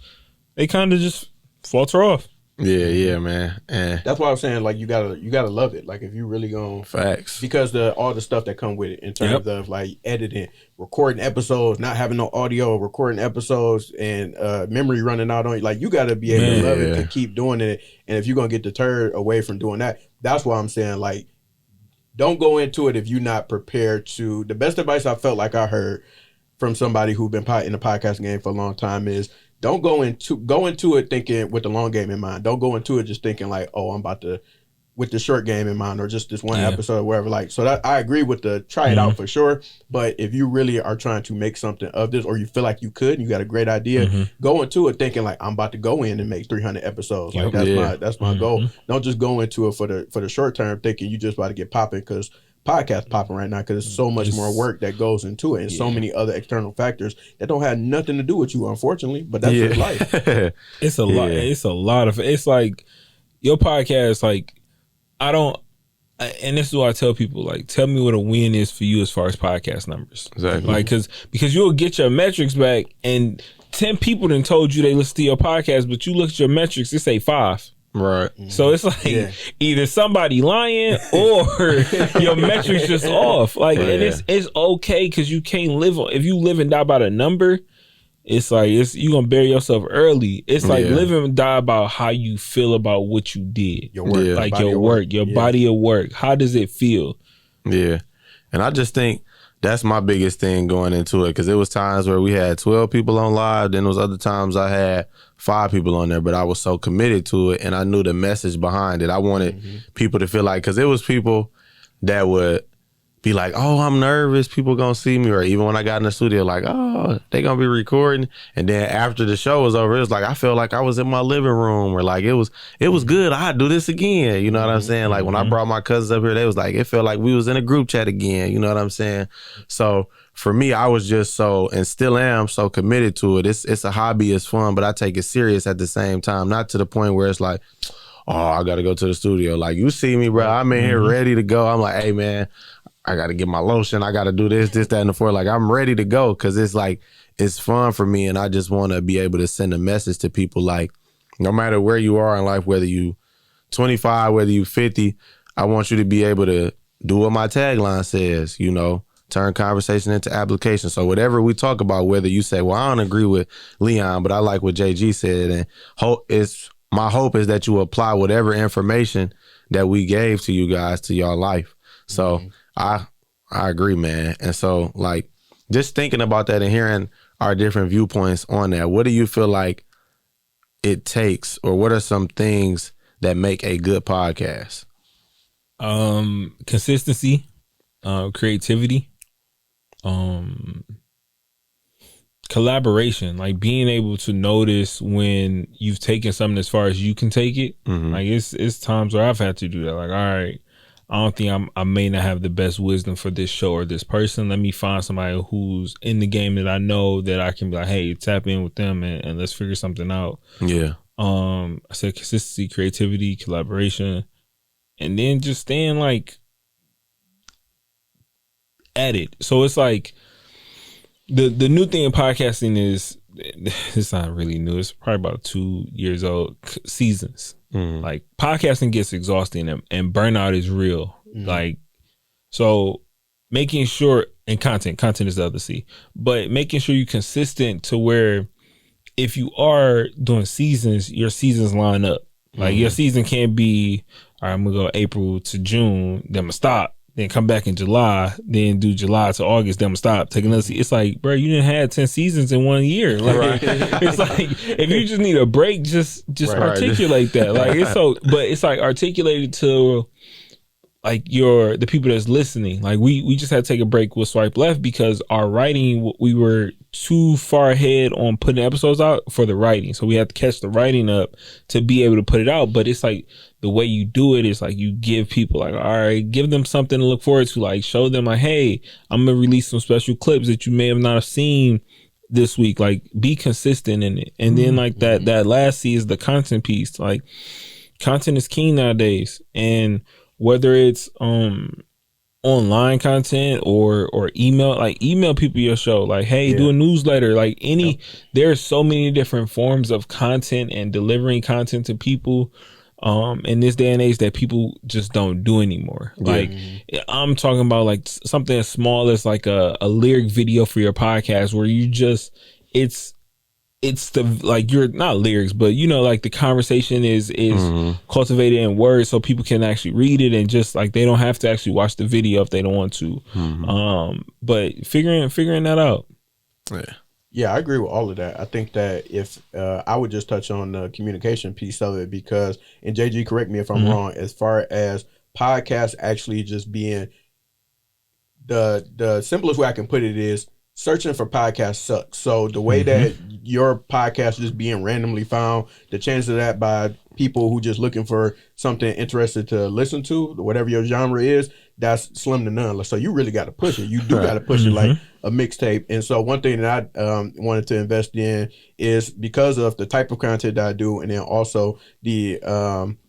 they kind of just falter off. Yeah, man. And that's why I'm saying, like, you gotta love it. Like if you really gonna facts, because all the stuff that come with it in terms of like editing, recording episodes, not having no audio, recording episodes, and memory running out on you. Like you gotta be able to love it to keep doing it. And if you're gonna get deterred away from doing that, that's why I'm saying, like, don't go into it if you're not prepared to. The best advice I felt like I heard from somebody who's been in the podcasting game for a long time is, don't go into it thinking with the long game in mind. Don't go into it just thinking like, oh, I'm about to, with the short game in mind, or just this one episode or whatever. Like, so that I agree with the try it out for sure. But if you really are trying to make something of this, or you feel like you could, and you got a great idea, go into it thinking like, I'm about to go in and make 300 episodes. Like that's my goal. Don't just go into it for the short term thinking you just about to get popping, because podcast popping right now, because there's so much more work that goes into it, and so many other external factors that don't have nothing to do with you, unfortunately, but that's just life. It's a lot. It's a lot of, it's like your podcast, like I and this is what I tell people, like, tell me what a win is for you as far as podcast numbers. Exactly. Like, because you'll get your metrics back, and 10 people done told you they listen to your podcast, but you look at your metrics, it say 5. Right. So it's like either somebody lying or your metrics just off. Like, and it's okay, because you can't live on, if you live and die by the number, it's like you gonna bury yourself early. It's like live and die about how you feel about what you did. Your work, like your work, your body of work. How does it feel? Yeah. And I just think that's my biggest thing going into it, because it was times where we had 12 people on live, then there was other times I had 5 people on there, but I was so committed to it and I knew the message behind it. I wanted people to feel like, because it was people that would be like, oh, I'm nervous, people gonna see me, or even when I got in the studio, like, oh, they gonna be recording, and then after the show was over, it was like I felt like I was in my living room, or like it was good, I'd do this again, you know what I'm saying? Like when I brought my cousins up here, they was like, it felt like we was in a group chat again, you know what I'm saying? So for me, I was just so, and still am so committed to it. It's a hobby, it's fun, but I take it serious at the same time, not to the point where it's like, oh, I gotta go to the studio. Like, you see me, bro, I'm in here ready to go. I'm like, hey man, I got to get my lotion. I got to do this, that, and the fourth. Like, I'm ready to go, because it's like, it's fun for me. And I just want to be able to send a message to people, like, no matter where you are in life, whether you 25, whether you 50, I want you to be able to do what my tagline says, you know, turn conversation into application. So whatever we talk about, whether you say, well, I don't agree with Leon, but I like what JG said. And my hope is that you apply whatever information that we gave to you guys to your life. So I agree, man. And so, like, just thinking about that and hearing our different viewpoints on that, what do you feel like it takes, or what are some things that make a good podcast? Consistency, creativity, collaboration, like being able to notice when you've taken something as far as you can take it. Like it's times where I've had to do that. Like, all right, I don't think I may not have the best wisdom for this show or this person. Let me find somebody who's in the game that I know that I can be like, hey, tap in with them and let's figure something out. Yeah. I said consistency, creativity, collaboration, and then just staying like at it. So it's like the new thing in podcasting is, it's not really new. It's probably about 2 years old. Seasons. Like, podcasting gets exhausting and burnout is real. Like, so making sure, and content is the other C, but making sure you're consistent to where if you are doing seasons, your seasons line up. Like, your season can't be, all right, I'm gonna go April to June, then I'm gonna stop, then come back in July, then do July to August, then I'm gonna stop, take another season. It's like, bro, you didn't have 10 seasons in 1 year. Like, it's like, if you just need a break, just articulate that. Like, it's so, but it's like articulated to like the people that's listening. Like, we just had to take a break with Swipe Left because our writing, we were too far ahead on putting episodes out for the writing. So we had to catch the writing up to be able to put it out. But it's like, the way you do it is like, you give people like, all right, give them something to look forward to. Like, show them like, hey, I'm going to release some special clips that you may have not have seen this week. Like, be consistent in it. And then like that last C is the content piece. Like, content is king nowadays. And whether it's online content or email, like email people your show, like, hey, do a newsletter, like there's so many different forms of content and delivering content to people in this day and age that people just don't do anymore. Like, I'm talking about like something as small as like a lyric video for your podcast where you just, it's the, like, you're not lyrics, but you know, like the conversation is cultivated in words so people can actually read it, and just like they don't have to actually watch the video if they don't want to. But figuring that out. Yeah, I agree with all of that. I think that if I would just touch on the communication piece of it, because, and JG, correct me if I'm wrong, as far as podcasts actually just being the simplest way I can put it is, searching for podcasts sucks. So the way that your podcast is being randomly found, the chance of that by people who just looking for something interested to listen to, whatever your genre is, that's slim to none. So you really got to push it. You do got to push it like a mixtape. And so one thing that I wanted to invest in is, because of the type of content that I do, and then also the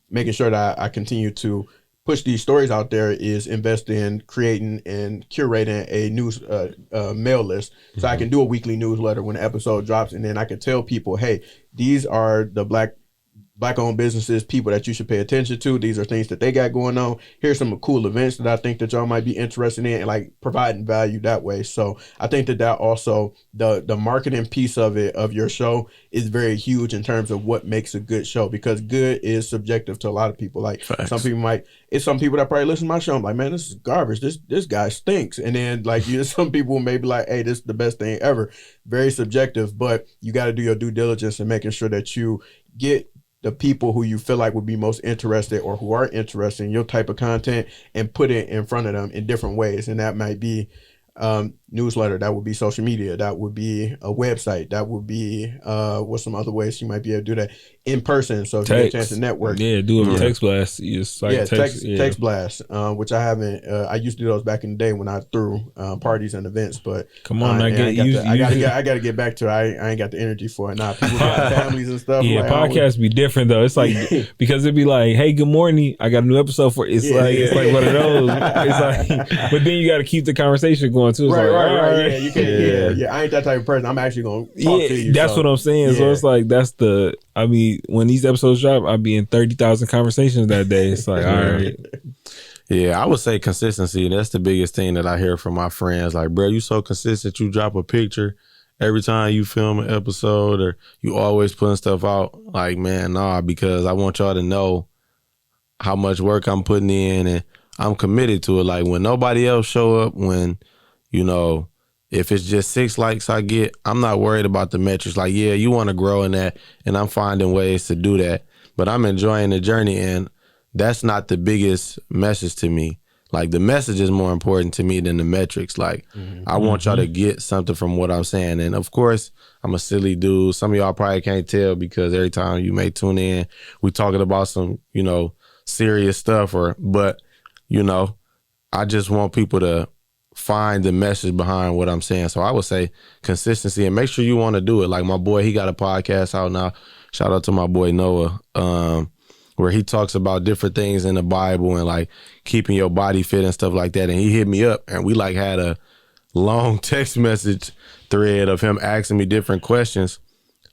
making sure that I continue to push these stories out there is invest in creating and curating a news mail list. So I can do a weekly newsletter when an episode drops, and then I can tell people, hey, these are the black-owned businesses, people that you should pay attention to. These are things that they got going on. Here's some cool events that I think that y'all might be interested in, and like providing value that way. So I think that also the marketing piece of it, of your show, is very huge in terms of what makes a good show, because good is subjective to a lot of people. Like Facts. some people that probably listen to my show, I'm like, man, this is garbage. This guy stinks. And then like some people may be like, hey, this is the best thing ever. Very subjective, but you got to do your due diligence in making sure that you get the people who you feel like would be most interested or who are interested in your type of content and put it in front of them in different ways. And that might be newsletter, that would be social media, that would be a website, that would be what's some other ways you might be able to do that in person. So if you get a chance to network, do it with text blast. Text blast, which I haven't. I used to do those back in the day when I threw parties and events. But come on, I got to get back to it. I ain't got the energy for it now. People got families and stuff. Yeah, like, podcasts be different though. It's like because it'd be like, hey, good morning, I got a new episode for. It's like one of those. It's like, but then you got to keep the conversation going too. It's right. Right. Yeah, you can't. Yeah, I ain't that type of person. I'm actually gonna talk to you. That's what I'm saying. So it's like I mean, when these episodes drop, I'll be in 30,000 conversations that day. It's like, all right. Yeah, I would say consistency. That's the biggest thing that I hear from my friends. Like, bro, you so consistent. You drop a picture every time you film an episode, or you always putting stuff out. Like, man, nah, because I want y'all to know how much work I'm putting in, and I'm committed to it. Like, when nobody else show up, when, if it's just 6 likes I get, I'm not worried about the metrics. Like, yeah, you want to grow in that, and I'm finding ways to do that. But I'm enjoying the journey, and that's not the biggest message to me. Like, the message is more important to me than the metrics. Like, I want y'all to get something from what I'm saying. And, of course, I'm a silly dude. Some of y'all probably can't tell because every time you may tune in, we talking about some, serious stuff. But I just want people to find the message behind what I'm saying. So I would say consistency, and make sure you want to do it. Like my boy, he got a podcast out now. Shout out to my boy Noah, where he talks about different things in the Bible and like keeping your body fit and stuff like that. And he hit me up, and we like had a long text message thread of him asking me different questions,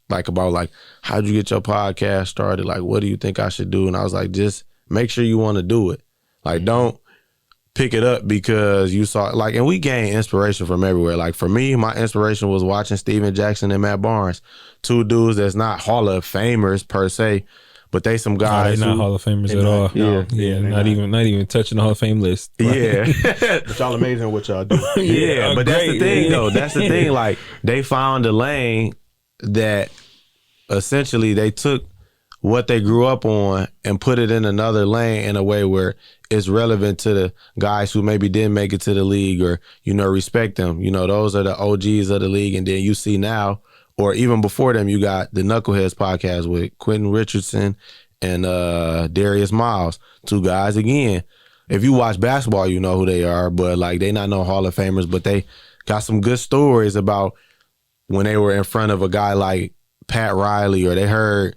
like about like, how'd you get your podcast started? Like, what do you think I should do? And I was like, just make sure you want to do it. Like, don't pick it up because you saw, like, and we gain inspiration from everywhere. Like for me, my inspiration was watching Steven Jackson and Matt Barnes, 2 dudes that's not Hall of Famers per se, but they some guys. They're not Hall of Famers at all. Yeah, not even touching the Hall of Fame list. Yeah, but y'all amazing what y'all do. Yeah, but that's the thing though. That's the thing. Like they found a lane that essentially they took what they grew up on and put it in another lane in a way where it's relevant to the guys who maybe didn't make it to the league, or, respect them. Those are the OGs of the league. And then you see now, or even before them, you got the Knuckleheads podcast with Quentin Richardson and Darius Miles, 2 guys. Again, if you watch basketball, you know who they are, but like they not no Hall of Famers, but they got some good stories about when they were in front of a guy like Pat Riley, or they heard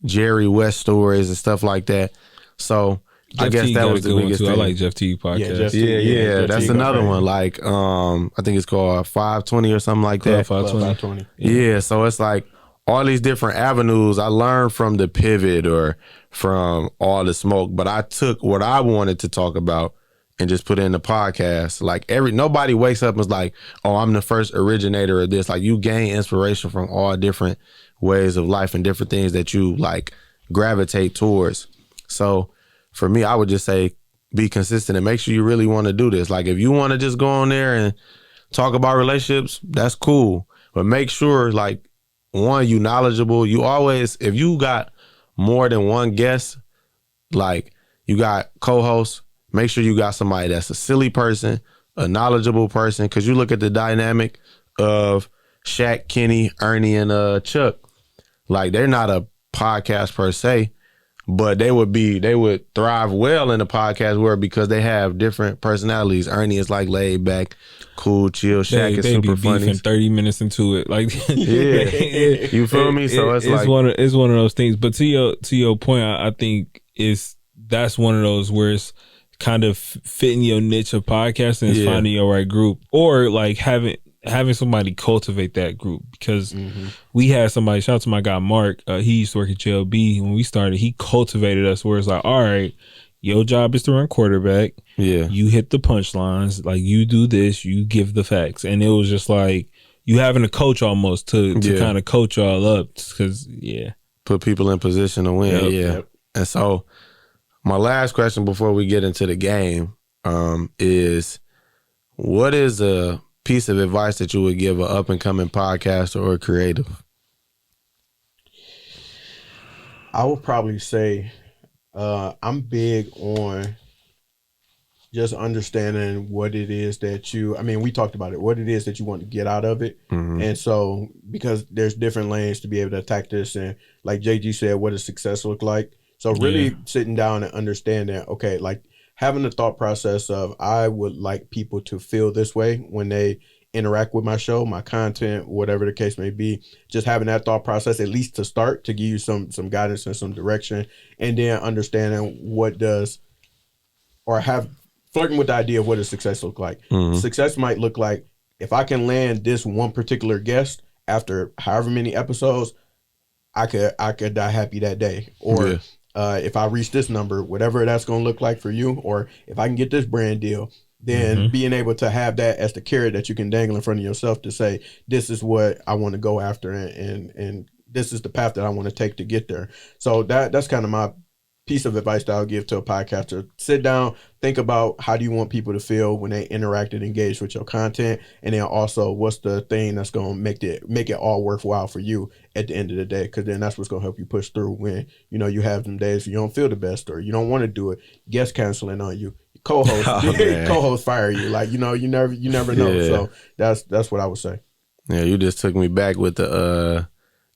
Jerry West stories and stuff like that. So I guess that was the biggest thing. I like Jeff T podcast. Yeah, that's another one. Like I think it's called 520 or something like that. 520. Yeah, so it's like all these different avenues. I learned from the pivot or from all the smoke, but I took what I wanted to talk about and just put it in the podcast. Like nobody wakes up and is like, oh, I'm the first originator of this. Like you gain inspiration from all different ways of life and different things that you like gravitate towards. So for me, I would just say be consistent and make sure you really want to do this. Like if you want to just go on there and talk about relationships, that's cool. But make sure, like, one, you knowledgeable. You always, if you got more than one guest, like you got co-hosts, make sure you got somebody that's a silly person, a knowledgeable person, because you look at the dynamic of Shaq, Kenny, Ernie, and Chuck. Like they're not a podcast per se, but they would thrive well in the podcast world because they have different personalities. Ernie is like laid back, cool, chill. Shaq is super funny. 30 minutes into it, like yeah, you feel me? So it's like one of those things. But to your point, I think that's one of those where kind of fitting your niche of podcasting is finding your right group, or like having somebody cultivate that group, because we had somebody, shout out to my guy Mark, he used to work at JLB. When we started, he cultivated us where it's like, all right, your job is to run quarterback. Yeah. You hit the punchlines. Like, you do this, you give the facts. And it was just like you having a coach almost to kind of coach y'all up, because put people in position to win. Yep. And so my last question before we get into the game is, what is a piece of advice that you would give an up and coming podcaster or creative? I would probably say I'm big on just understanding what it is that we talked about it, what it is that you want to get out of it. And so, because there's different lanes to be able to attack this, and like JG said, what does success look like? So really sitting down and understanding, okay, like having the thought process of, I would like people to feel this way when they interact with my show, my content, whatever the case may be. Just having that thought process, at least to start, to give you some guidance and some direction, and then understanding flirting with the idea of what does success look like. Success might look like, if I can land this one particular guest after however many episodes, I could die happy that day. Or if I reach this number, whatever that's going to look like for you, or if I can get this brand deal, then being able to have that as the carrot that you can dangle in front of yourself to say, this is what I want to go after, and this is the path that I want to take to get there. So that's kind of my piece of advice that I'll give to a podcaster. Sit down, think about, how do you want people to feel when they interact and engage with your content, and then also, what's the thing that's going to make it all worthwhile for you at the end of the day, because then that's what's going to help you push through when you have them days you don't feel the best, or you don't want to do it, guest canceling on you, co-host fire you, like you never know. So that's what I would say. Yeah, you just took me back with the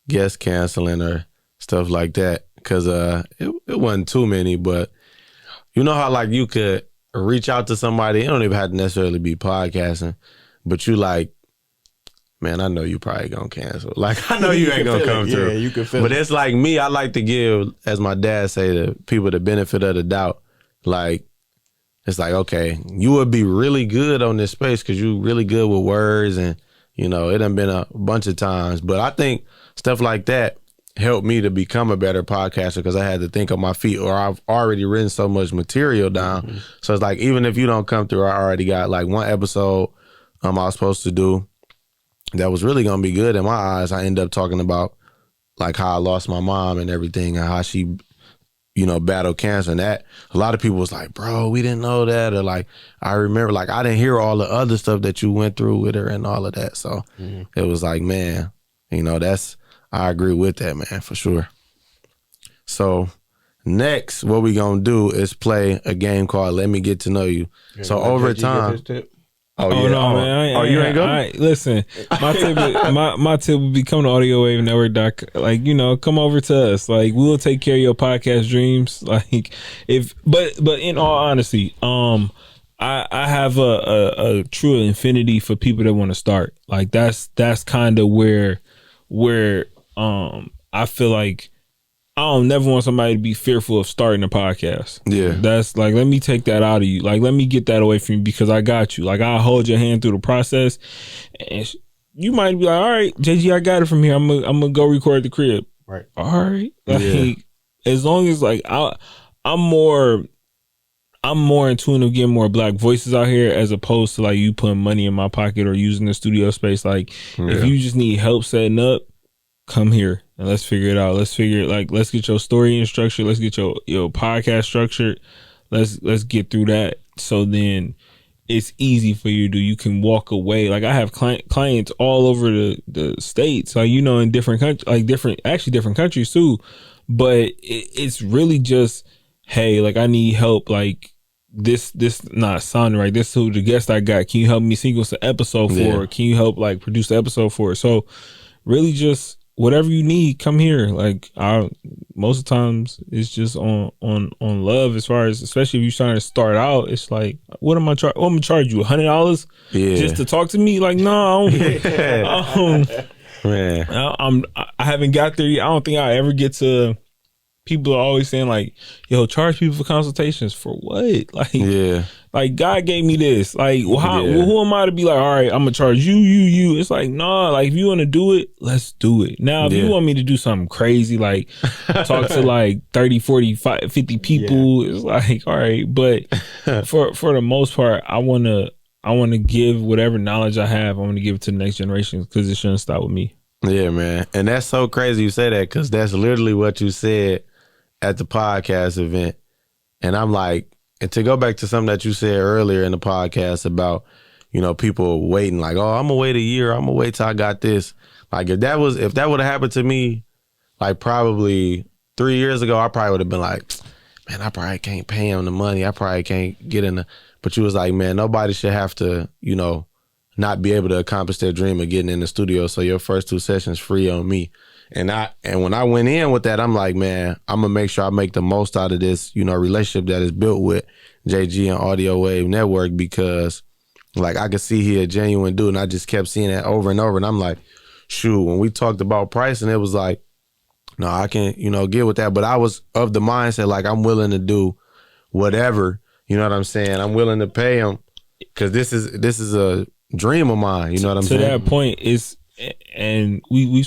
guest canceling or stuff like that, because it wasn't too many, but you know how like you could reach out to somebody, it don't even have to necessarily be podcasting, but you like, man, I know you probably gonna cancel. Like, I know you ain't gonna come through. Yeah, you can feel it. But it's like me, I like to give, as my dad say, to people the benefit of the doubt. Like, it's like, okay, you would be really good on this space because you really good with words, and it done been a bunch of times. But I think stuff like that helped me to become a better podcaster, because I had to think on my feet, or I've already written so much material down. So it's like, even if you don't come through, I already got like one episode I was supposed to do that was really gonna be good in my eyes. I end up talking about like how I lost my mom and everything, and how she battled cancer, and that a lot of people was like, bro, we didn't know that, or like, I remember, like, I didn't hear all the other stuff that you went through with her and all of that. So it was like, man, I agree with that, man, for sure. So next, what we gonna do is play a game called Let Me Get to Know You. So over time. Oh no, man! You ain't go? Listen, my tip would be, come to Audio Wave Network. Like, come over to us. Like, we'll take care of your podcast dreams. Like, but in all honesty, I have a true infinity for people that want to start. Like, that's kind of where I feel like I don't never want somebody to be fearful of starting a podcast. Yeah. That's like, let me take that out of you. Like, let me get that away from you, because I got you. Like, I'll hold your hand through the process, and you might be like, all right, JG, I got it from here. I'm gonna go record the crib. Right. All right. Like, as long as like I'm more in tune of getting more black voices out here, as opposed to like you putting money in my pocket or using the studio space. Like, if you just need help setting up, come here and let's figure it out. Let's get your story in structure. Let's get your podcast structured. Let's get through that. So then it's easy for you to do. You can walk away. Like, I have clients all over the states, like, in different countries, like different countries too. But it's really just, hey, like, I need help. Like, this not sounding right. This is who the guest I got. Can you help me sequence the episode for it? Can you help like produce the episode for it? So really just whatever you need, come here. Like, most of the times it's just on love, as far as, especially if you're trying to start out. It's like, what am I I'm gonna charge you $100 just to talk to me? Like, no, man, I haven't got there yet. I don't think I ever get to people are always saying like, yo, charge people for consultations for what? Like, Yeah. Like God gave me this. Like, well, Yeah. who am I to be like, all right, I'm gonna charge you. It's like, nah, like if you want to do it, let's do it. Now, if you want me to do something crazy, like talk to like 30, 40, 50 people, it's like, all right. But for the most part, I wanna give whatever knowledge I have, I want to give it to the next generation because it shouldn't stop with me. Yeah, man. And that's so crazy you say that because that's literally what you said at the podcast event. And I'm like, and to go back to something that you said earlier in the podcast about, you know, people waiting like, oh, I'm gonna wait a year. I'm gonna wait till I got this. Like if that would have happened to me, like probably 3 years ago, I probably would have been like, man, I probably can't pay him the money. I probably can't get in the, but you was like, man, nobody should have to, you know, not be able to accomplish their dream of getting in the studio. So your first 2 sessions free on me. And when I went in with that, I'm like, man, I'm gonna make sure I make the most out of this, you know, relationship that is built with JG and Audio Wave Network because, like, I could see he a genuine dude, and I just kept seeing that over and over. And I'm like, shoot, when we talked about pricing, it was like, no, I can't, you know, get with that. But I was of the mindset like I'm willing to do whatever, you know what I'm saying? I'm willing to pay him because this is a dream of mine, you know what I'm saying? To that point, and we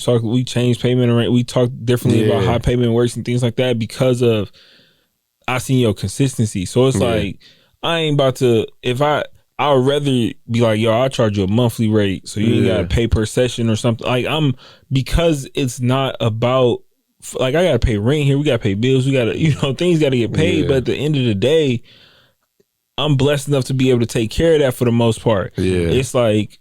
changed payment arrangement. We talked differently about how payment works and things like that because of I seen your consistency. So it's like I ain't about to I'd rather be like, yo, I'll charge you a monthly rate so you ain't gotta pay per session or something. Like because it's not about like I gotta pay rent here, we gotta pay bills, we gotta, you know, things gotta get paid. But at the end of the day, I'm blessed enough to be able to take care of that for the most part. Yeah. It's like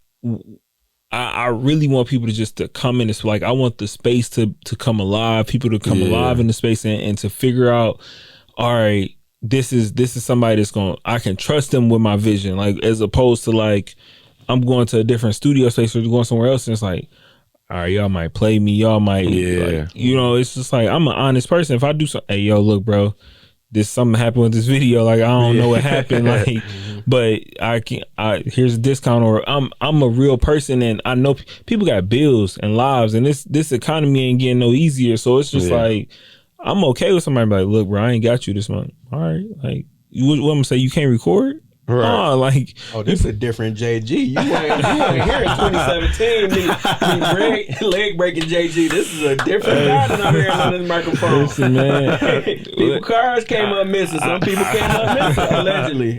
I really want people to just to come in. It's like I want the space to come alive, people to come alive in the space and to figure out, all right, this is somebody that's I can trust them with my vision. Like as opposed to like I'm going to a different studio space or going somewhere else and it's like, all right, y'all might play me, y'all might like, you know, it's just like I'm an honest person. If I do something, hey yo, look, bro, something happened with this video. Like I don't know what happened. Like, but here's a discount, or I'm a real person, and I know people got bills and lives, and this economy ain't getting no easier. So it's just like I'm okay with somebody like, look, bro, I ain't got you this month. All right, like what I'm gonna say, you can't record. Right. Oh, like this is a different JG. You ain't here in 2017. Me leg breaking JG. This is a different guy than I'm hearing on this microphone. Listen, man. People cars came up missing. Some people came up missing. Allegedly.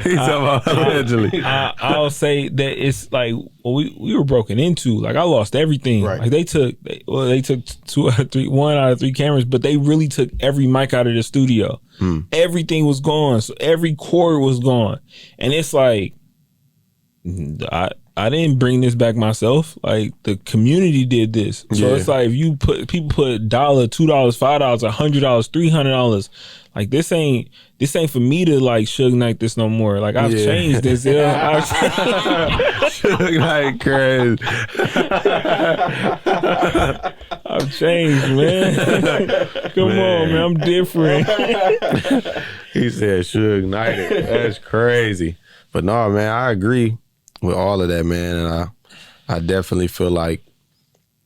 He's talking about allegedly. I'll say that it's like we were broken into. Like I lost everything. Right. Like they took 1 out of 3 cameras, but they really took every mic out of the studio. Everything was gone. So every cord was gone. And it's like I didn't bring this back myself. Like the community did this. So it's like if people put $1, $2, $5, $100, $300, like this ain't for me to like Suge Knight this no more. Like I've changed this. Suge Knight crazy. I've changed, man. Come on, man. I'm different. He said Suge Knight. That's crazy. But no, man, I agree with all of that, man. And I definitely feel like,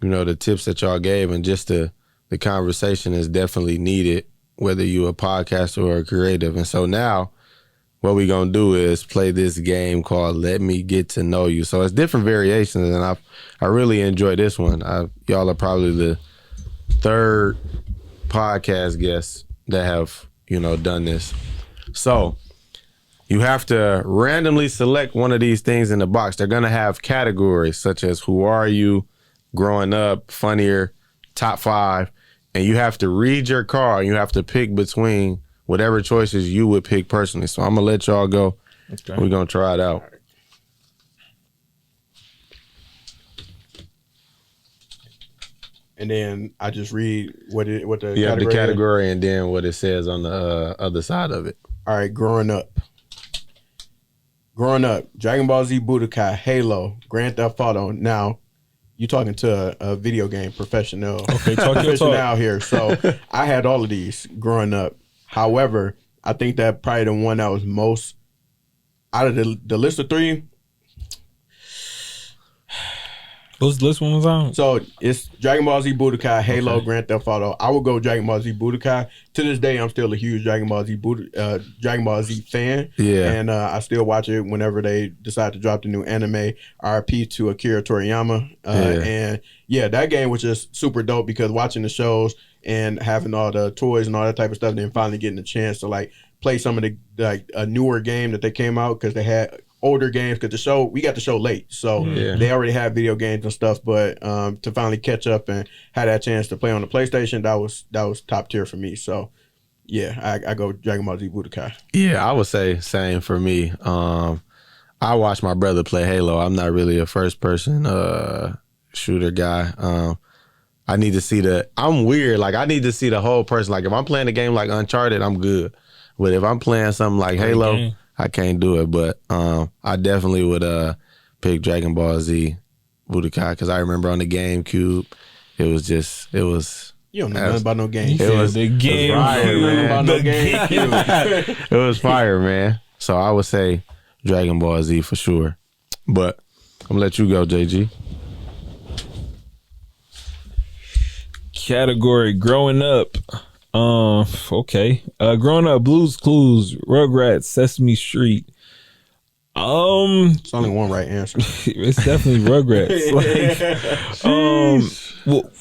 you know, the tips that y'all gave and just the conversation is definitely needed, whether you're a podcaster or a creative. And so now what we're going to do is play this game called Let Me Get to Know You. So it's different variations, and I really enjoy this one. Y'all are probably the 3rd podcast guests that have, you know, done this. So you have to randomly select one of these things in the box. They're going to have categories such as who are you, growing up, funnier, top 5. And you have to read your card. You have to pick between whatever choices you would pick personally. So I'm going to let y'all go. Okay. We're going to try it out. And then I just read what the the category and then what it says on the other side of it. All right, growing up, Dragon Ball Z, Budokai, Halo, Grand Theft Auto. Now, you talking to a video game professional. Okay, talk here. So I had all of these growing up. However, I think that probably the one that was most out of the list of 3. What's this one was on? So it's Dragon Ball Z Budokai, Halo, Grand Theft Auto. I would go Dragon Ball Z Budokai. To this day, I'm still a huge Dragon Ball Z fan. Yeah. And I still watch it whenever they decide to drop the new anime. RP to Akira Toriyama. And yeah, that game was just super dope because watching the shows and having all the toys and all that type of stuff, and then finally getting a chance to like play some of the like a newer game that they came out because they had older games, because we got the show late, so they already had video games and stuff, but to finally catch up and had that chance to play on the PlayStation, that was top tier for me. So yeah, I go Dragon Ball Z Budokai. Yeah, I would say same for me. I watched my brother play Halo. I'm not really a first person shooter guy. I need to see I'm weird, like I need to see the whole person. Like if I'm playing a game like Uncharted, I'm good, but if I'm playing something like Halo, I can't do it. But I definitely would pick Dragon Ball Z Budokai, because I remember on the GameCube, it was. You don't know nothing about no game. It was the game. It was fire, man. So I would say Dragon Ball Z for sure. But I'm gonna let you go, JG. Category growing up. Okay. Growing up, Blue's Clues, Rugrats, Sesame Street. It's only one right answer. It's definitely Rugrats.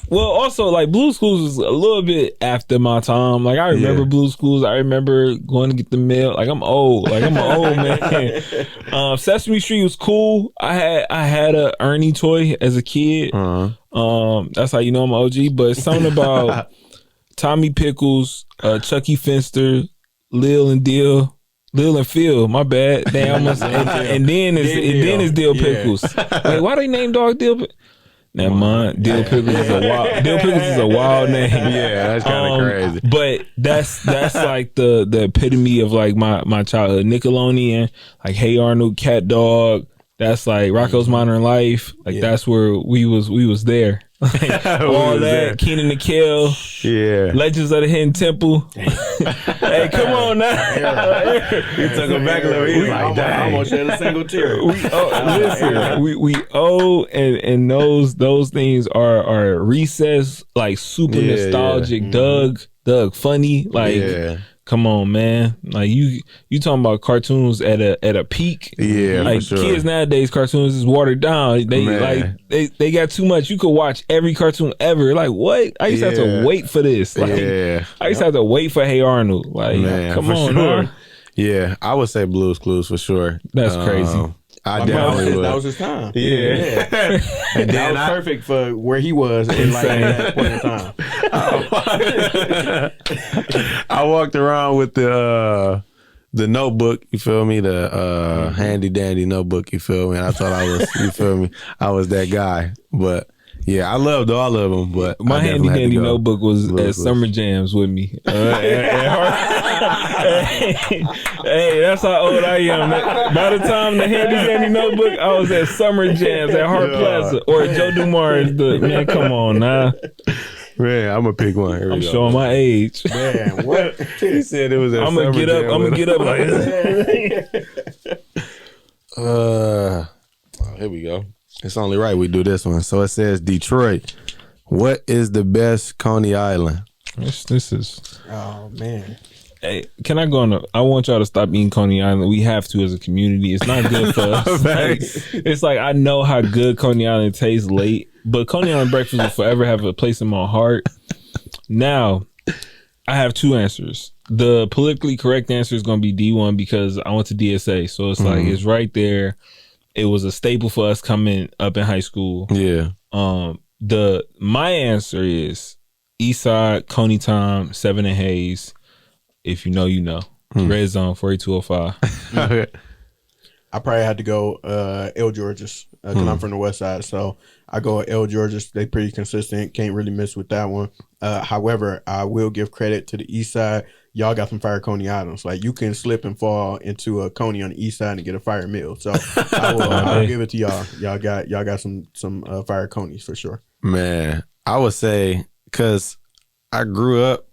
Well, also like Blue's Clues was a little bit after my time. Like I remember Blue's Clues. I remember going to get the mail. Like I'm old. Like I'm an old man. Sesame Street was cool. I had a Ernie toy as a kid. That's how you know I'm an OG. But something about Tommy Pickles, Chucky Finster, Lil and Phil, my bad. They almost and then it's Dill Pickles. Wait, why they name dog Dill? Never mind. Dill Pickles is a wild name. Yeah, that's kind of crazy. But that's like the epitome of like my childhood. Nickelodeon, like Hey Arnold, Cat Dog. That's like Rocko's Modern Life. Like that's where we was there. All that, Kenan and Kel, Legends of the Hidden Temple. Hey, come on now. He took him back a little. He was like, dang. I almost shed a single tear. We owe and those things are recess, like super nostalgic. Doug funny, like come on, man. Like you talking about cartoons at a peak. Yeah, like for sure. Kids nowadays, cartoons is watered down. They got too much. You could watch every cartoon ever. Like what? I used to have to wait for this. Like I used to have to wait for Hey Arnold. Like come on, sure. Yeah, I would say Blue's Clues for sure. That's crazy. I definitely would. That was his time. Yeah. And that was perfect for where he was in like that point in time. I walked around with the notebook, you feel me? The handy dandy notebook, you feel me? And I thought I was, you feel me? I was that guy. But yeah, I loved all of them. But my handy dandy notebook was at Summer Jams with me. Hey, that's how old I am. By the time the handy dandy notebook, I was at Summer Jams at Hart Plaza or Joe Dumars. Man, come on now. Man, I'm gonna pick one. I'm showing my age. Man, what? He said it was at I'm gonna get up. I'm gonna get up like here we go. It's only right we do this one. So it says, Detroit, what is the best Coney Island? This is. Oh man. Hey, can I go on? I want y'all to stop eating Coney Island. We have to as a community. It's not good for us. It's like I know how good Coney Island tastes late, but Coney Island breakfast will forever have a place in my heart. Now, I have two answers. The politically correct answer is going to be D1 because I went to DSA, so it's like it's right there. It was a staple for us coming up in high school. Yeah. My answer is Eastside, Coney Time, 7 and Hayes. If you know, you know. Red Zone 48205. I probably had to go L Georges because I'm from the West Side, so I go L Georges. They pretty consistent. Can't really miss with that one. However, I will give credit to the East Side. Y'all got some fire Coney Islands. Like you can slip and fall into a Coney on the East Side and get a fire meal. So I'll give it to y'all. Y'all got some fire Coneys for sure. Man, I would say because I grew up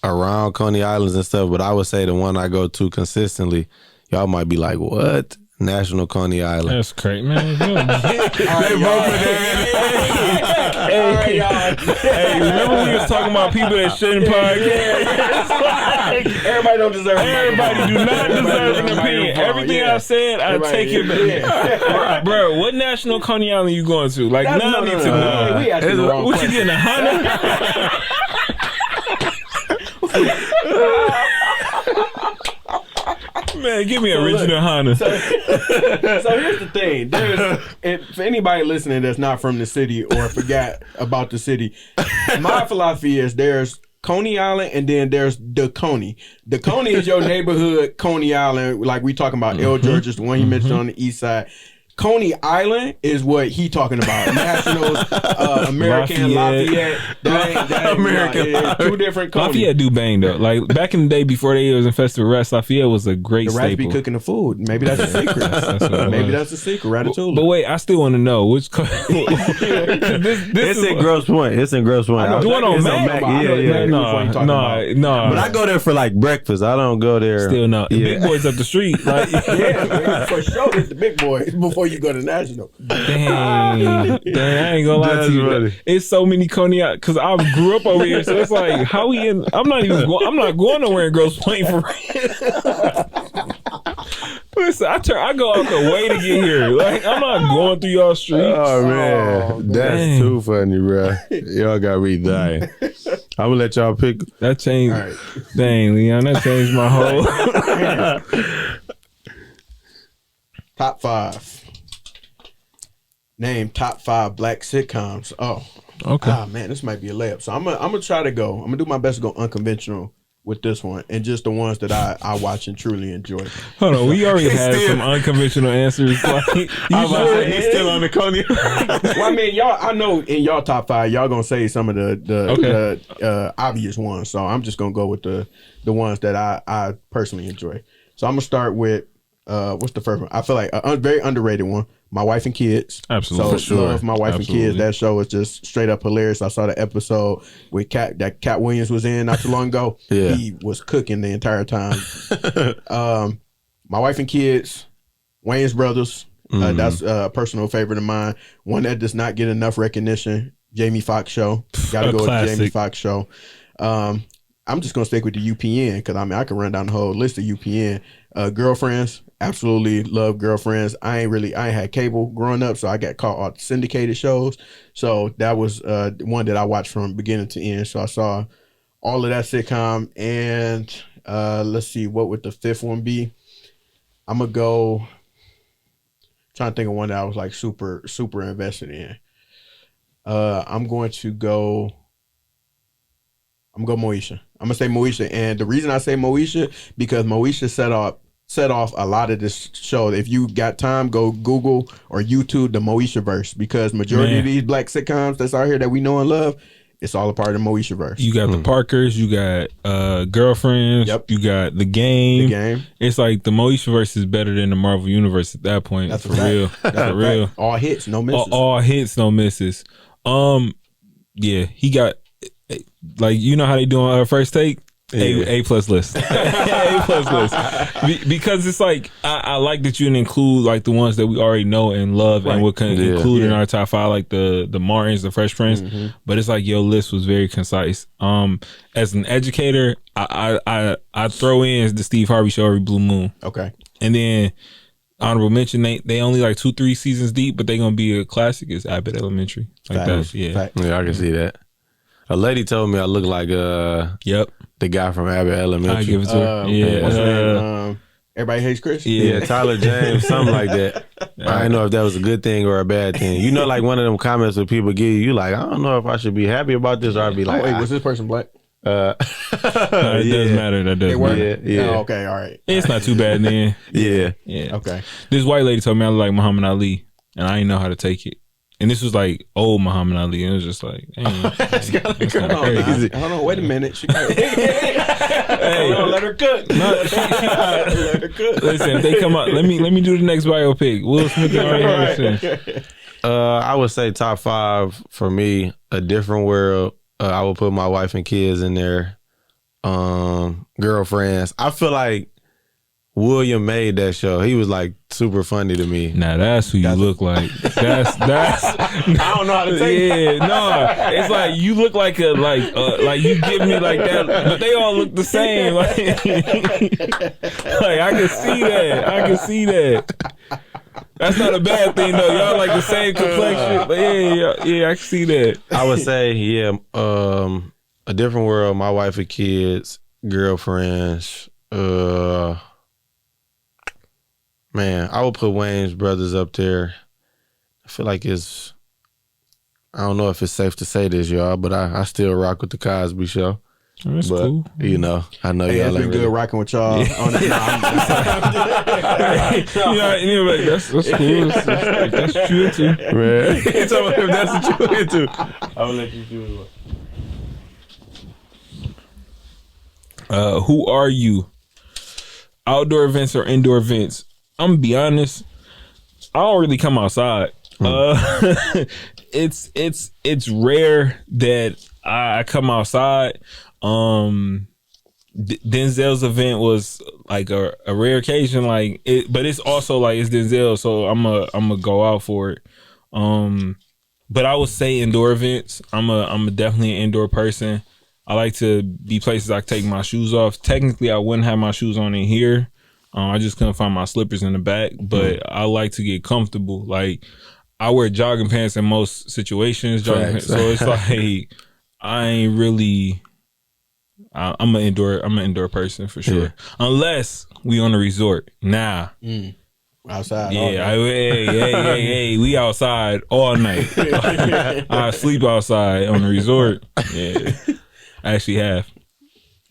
around Coney Islands and stuff, but I would say the one I go to consistently, y'all might be like, what? National Coney Island. That's crazy, man. Hey, remember we was talking about people that shouldn't podcast? Everybody don't deserve. Everybody do not deserve an opinion. Everything I said, I take it back. Bro, what National Coney Island you going to? Like, now I need to know. What you getting, a Honda? Man, give me a original Honda. So here's the thing. For anybody listening that's not from the city or forgot about the city, my philosophy is there's Coney Island and then there's the Coney. The Coney is your neighborhood Coney Island, like we talking about L. George's, the one you mentioned on the east side. Coney Island is what he talking about. Nationals, American, Lafayette. That ain't American. Two different Coney. Lafayette do bang though. Like back in the day before they was in Festival Rest, Lafayette was a great staple. The rats be cooking the food. Maybe that's a secret. Maybe that's a secret. Ratatouille. But wait, I still want to know which. It's in Grosse Pointe. It's in Grosse Pointe. The one on Mac. Yeah. No. But I go there for like breakfast. I don't go there. Still no. The big boys up the street. Like yeah, for sure. It's the big boys before you go to National. Dang, I ain't gonna lie to you. Funny. It's so many Coney Island because I grew up over here, so it's like how we in. I'm not going nowhere in Grosse Pointe for real. Listen, I go out the way to get here. Like I'm not going through y'all streets. Oh man, that's too funny, bro. Y'all got me dying. I'm gonna let y'all pick. That changed. Right. Dang, Leon, that changed my whole. Top 5. Name top 5 black sitcoms. Oh, okay. Ah, man, this might be a layup. So I'm gonna try to go. I'm gonna do my best to go unconventional with this one, and just the ones that I watch and truly enjoy. Hold on, we already had some unconventional answers. Like, he's still on the Coney. Well, I mean, y'all. I know in y'all top 5, y'all gonna say some of the obvious ones. So I'm just gonna go with the ones that I personally enjoy. So I'm gonna start with what's the first one? I feel like a very underrated one. My Wife and Kids. Absolutely. So for sure. love My Wife and Kids. That show was just straight up hilarious. I saw the episode with Cat Williams was in not too long ago. Yeah. He was cooking the entire time. My Wife and Kids, Wayans Brothers. That's a personal favorite of mine. One that does not get enough recognition. Jamie Foxx show. Gotta go with the Jamie Foxx show. I'm just gonna stick with the UPN because I can run down the whole list of UPN. Girlfriends. Absolutely love Girlfriends. I ain't had cable growing up, so I got caught on syndicated shows. So that was one that I watched from beginning to end. So I saw all of that sitcom. And let's see, what would the 5th one be? I'm gonna go. Trying to think of one that I was like super invested in. I'm going to go Moesha. I'm gonna say Moesha, and the reason I say Moesha because Moesha set off a lot of this show. If you got time, go Google or YouTube the Moesha-verse because majority of these black sitcoms that's out here that we know and love, it's all a part of the Moesha-verse. You got the Parkers, you got Girlfriends, you got The Game. It's like the Moesha-verse is better than the Marvel Universe at that point. That's for real. That's for real. All hits, no misses. All hits, no misses. Yeah, he got like you know how they do on First Take. A plus list. A plus list. Because it's like I like that you include like the ones that we already know and love and would include in our top 5, like the Martins, the Fresh Prince. But it's like your list was very concise. As an educator, I throw in the Steve Harvey Show every blue moon. Okay. And then honorable mention, they only like 2-3 seasons deep, but they gonna be a classic. Is Abbott Elementary. Like that. Yeah, I can see that. A lady told me I look like the guy from Abbott Elementary. I give it to her. What's her name? Everybody Hates Chris? Yeah, Tyler James, something like that. I didn't know if that was a good thing or a bad thing. You know, like one of them comments that people give you, like, I don't know if I should be happy about this or I'd be like, wait, was this person black? It doesn't matter. That doesn't matter. Yeah. Oh, okay, all right. It's not too bad then. Yeah. Okay. This white lady told me I look like Muhammad Ali, and I didn't know how to take it. And this was like old Muhammad Ali, and it was just like, that's crazy. Hold on, wait a minute. Let her cook. Let her cook. Listen, if they come up, let me do the next biopic. Will Smith and Arnie Harrison. I would say top 5 for me. A Different World. I would put My Wife and Kids in there. Girlfriends. I feel like William made that show. He was like super funny to me. Now that's who you look like. That's I don't know how to take it. Yeah, no. It's like you look like like you give me like that, but they all look the same. Like I can see that. I can see that. That's not a bad thing though. Y'all like the same complexion. But yeah, I can see that. I would say, yeah, A Different World, My Wife and Kids, Girlfriends, man, I would put Wayne's Brothers up there. I feel like I don't know if it's safe to say this, y'all, but I still rock with the Cosby Show. That's cool. You know, I know Hey, y'all it's been good rocking with y'all. On that. That's cool. That's true too. Man. So if that's what you into, I will let you do it. Who are you? Outdoor events or indoor events? I'm gonna be honest. I don't really come outside. It's rare that I come outside. Denzel's event was like a rare occasion, like it, but it's also like it's Denzel, so I'm a go out for it. But I would say indoor events. I'm definitely an indoor person. I like to be places I can take my shoes off. Technically, I wouldn't have my shoes on in here. I just couldn't find my slippers in the back, but I like to get comfortable. Like I wear jogging pants in most situations, so it's like I ain't really. I'm an indoor person for sure. Yeah. Unless we on a resort. Nah. Outside. Yeah. Hey, we outside all night. I sleep outside on the resort. Yeah. I actually have.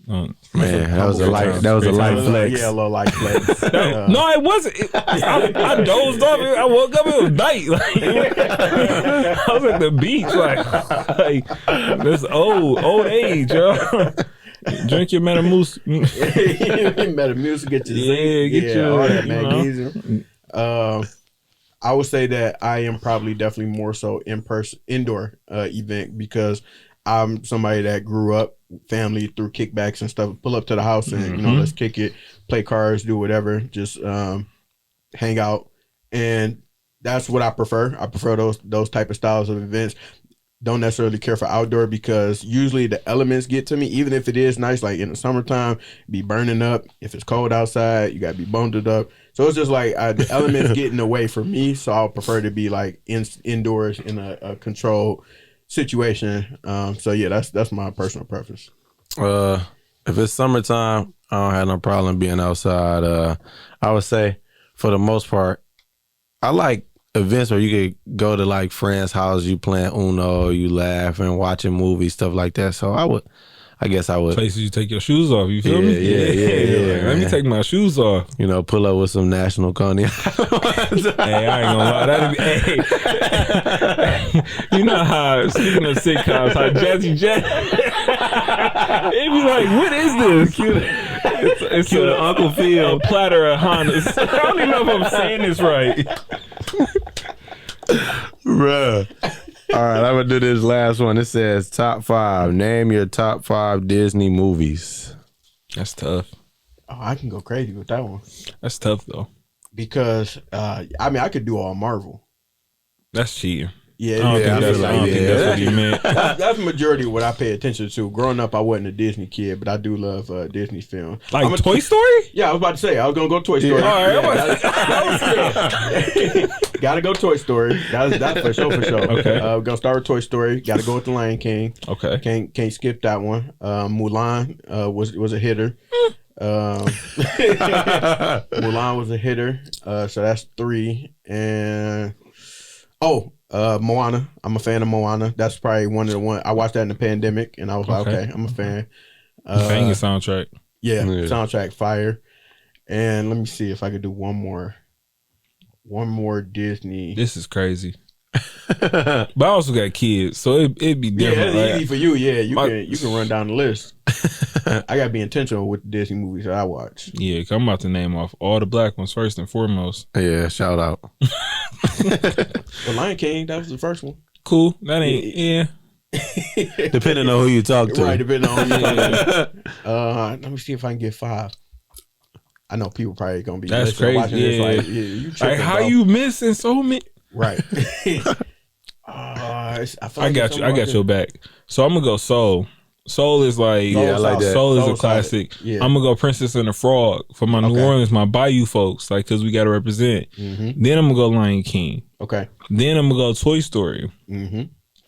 Man, that was a light flex. Yeah, a little light flex. No, it wasn't. I dozed off. I woke up. It was night. Like, I was at the beach. Like this old age, yo. Drink your Metamucil. Metamucil, get your all that magnesium. I would say that I am probably definitely more so indoor event because I'm somebody that grew up family through kickbacks and stuff. Pull up to the house and let's kick it, play cards, do whatever, just hang out, and that's what I prefer. I prefer those type of styles of events. Don't necessarily care for outdoor because usually the elements get to me, even if it is nice. Like in the summertime, be burning up. If it's cold outside, you gotta be bundled up. So it's just like the elements getting away from me. So I'll prefer to be like indoors in a controlled situation. So yeah, that's my personal preference. If it's summertime, I don't have no problem being outside. I would say for the most part, I like events where you could go to like friends' house, you playing Uno, you laughing, watching movies, stuff like that. So I guess I would. Places you take your shoes off, you feel me? Yeah. Let me take my shoes off. You know, pull up with some National Cognac. Hey, I ain't gonna lie. You know how, speaking of sitcoms, how Jazzy J, it be like, what is this? It's a Uncle Phil, a platter of Hondas. I don't even know if I'm saying this right. Bruh. All right, I'm gonna do this last one. It says top 5. Name your top 5 Disney movies. That's tough. Oh, I can go crazy with that one. That's tough though. Because I could do all Marvel. That's cheating. Yeah, I don't think that's what you meant. That's the majority of what I pay attention to. Growing up, I wasn't a Disney kid, but I do love Disney films. Like Toy Story? Yeah, I was about to say I was gonna go Toy Story. Yeah. All right, gotta go Toy Story. That's for sure. Okay, we're gonna start with Toy Story. Gotta go with the Lion King. Okay, can't skip that one. Mulan was a hitter. Mulan was a hitter. So that's 3. And Moana. I'm a fan of Moana. That's probably one of the ones I watched that in the pandemic, and I was like, okay, I'm a fan. Banging soundtrack. Yeah, soundtrack fire. And let me see if I could do one more Disney. This is crazy. But I also got kids, so it'd be different. Yeah, it's easy for you. Yeah, you can run down the list. I gotta be intentional with the Disney movies that I watch. Yeah, 'cause I'm about to name off all the black ones first and foremost. Yeah, shout out. The Lion King, that was the first one. Cool. That ain't Depending on who you talk to. Right, depending on who you talk to. Let me see if I can get 5. I know people probably gonna be that's crazy. watching this like, you tripping, how bro. you missing so many? Right. I got you. I got your back. So I'm gonna go Soul. Soul is like I like that. Soul is Soul a classic. Yeah. I'm gonna go Princess and the Frog for my New Orleans, my Bayou folks, like because we gotta represent. Then I'm gonna go Lion King. Okay. Then I'm gonna go Toy Story. Mm-hmm.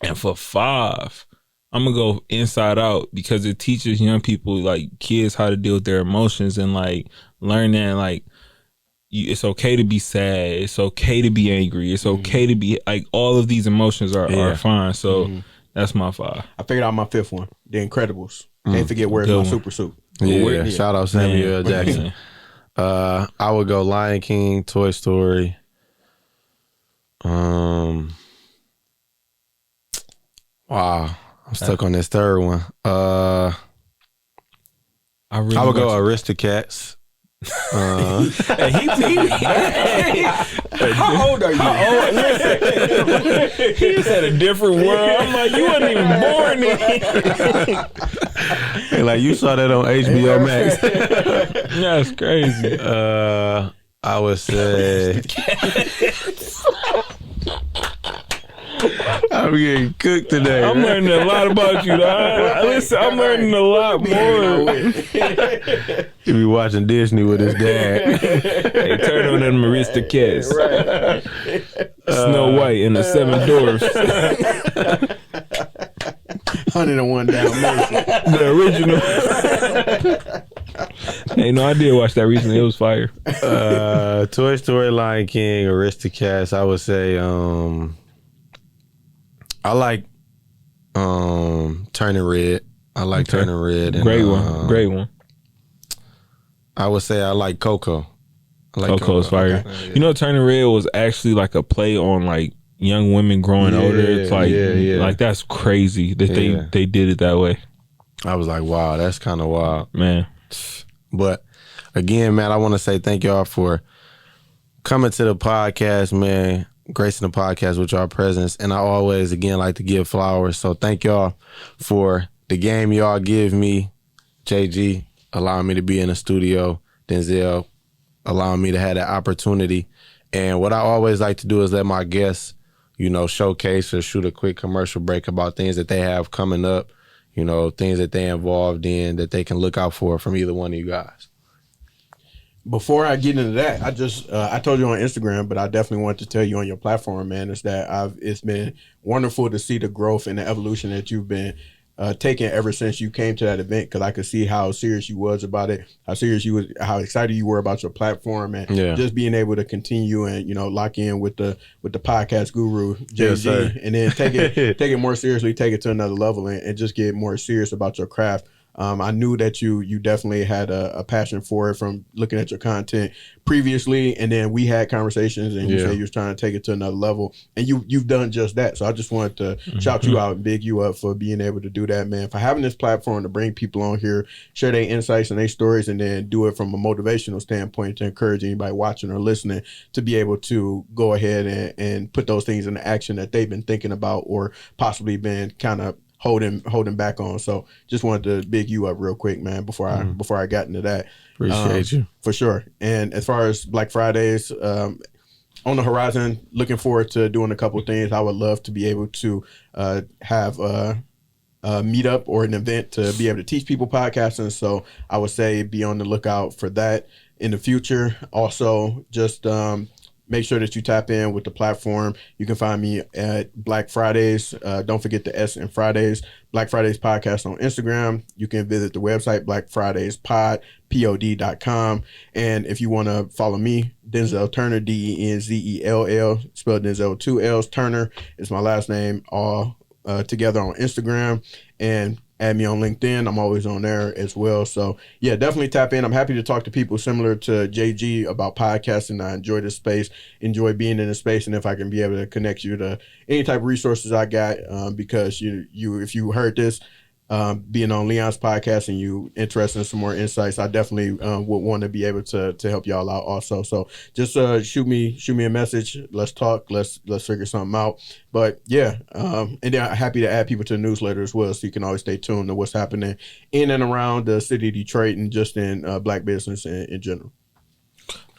And for 5, I'm gonna go Inside Out because it teaches young people, like kids, how to deal with their emotions and like learn that like it's okay to be sad, it's okay to be angry, it's okay to be like all of these emotions are fine. So that's my 5. I figured out my 5th one, The Incredibles. Can't forget Where's My Super Suit. Yeah, shout out Samuel L. Jackson. I would go Lion King, Toy Story. Wow, I'm stuck on this third one. I would go Aristocats. How old are you? He said a different world. I'm like, you wasn't even born then. Hey, like you saw that on HBO Max. That's crazy. I would say I'm getting cooked today. I'm learning a lot about you, dog. Listen, I'm learning a lot more. He be watching Disney with his dad. Hey, turn on them Aristocats. Right. Snow White and the 7 Dwarfs. 101 Dalmatians. The original. Hey, no, I did watch that recently. It was fire. Toy Story, Lion King, Aristocats. I would say I like Turning Red. I like Turning Red. And, great one. I would say I like Coco. I like Coco's fire. Okay. You know, Turning Red was actually like a play on like young women growing older. It's like, like that's crazy that they did it that way. I was like, wow, that's kind of wild, man. But again, man, I want to say thank y'all for coming to the podcast, man. Gracing the podcast with y'all presence. And I always, again, like to give flowers. So thank y'all for the game y'all give me. JG, allowing me to be in the studio. Denzel, allowing me to have that opportunity. And what I always like to do is let my guests, you know, showcase or shoot a quick commercial break about things that they have coming up, you know, things that they're involved in that they can look out for from either one of you guys. Before I get into that, I told you on Instagram, but I definitely wanted to tell you on your platform, man, is that it's been wonderful to see the growth and the evolution that you've been taking ever since you came to that event, because I could see how serious you was about it, how excited you were about your platform, and just being able to continue and, you know, lock in with the podcast guru JG, and then take it more seriously, take it to another level, and just get more serious about your craft. I knew that you definitely had a passion for it from looking at your content previously, and then we had conversations, and you said you was trying to take it to another level, and you've done just that. So I just wanted to shout you out and big you up for being able to do that, man, for having this platform to bring people on here, share their insights and their stories, and then do it from a motivational standpoint to encourage anybody watching or listening to be able to go ahead and put those things into action that they've been thinking about or possibly been kind of holding back on. So just wanted to big you up real quick, man, before I got into that. Appreciate you. For sure. And as far as Black Fridays, on the horizon, looking forward to doing a couple of things. I would love to be able to have a meetup or an event to be able to teach people podcasting. So I would say be on the lookout for that in the future. Also, just make sure that you tap in with the platform. You can find me at Black Fridays. Don't forget the S in Fridays. Black Fridays Podcast on Instagram. You can visit the website, blackfridayspod.com. And if you want to follow me, Denzel Turner, Denzell, spelled Denzel 2 L's. Turner is my last name, all together on Instagram. And add me on LinkedIn. I'm always on there as well. So yeah, definitely tap in. I'm happy to talk to people similar to JG about podcasting. I enjoy this space, enjoy being in this space. And if I can be able to connect you to any type of resources I got, because you if you heard this, being on Leon's podcast and you interested in some more insights, I definitely would want to be able to help y'all out also. So just shoot me a message. Let's talk. Let's figure something out. But yeah, and then I'm happy to add people to the newsletter as well, so you can always stay tuned to what's happening in and around the city of Detroit and just in Black business in general.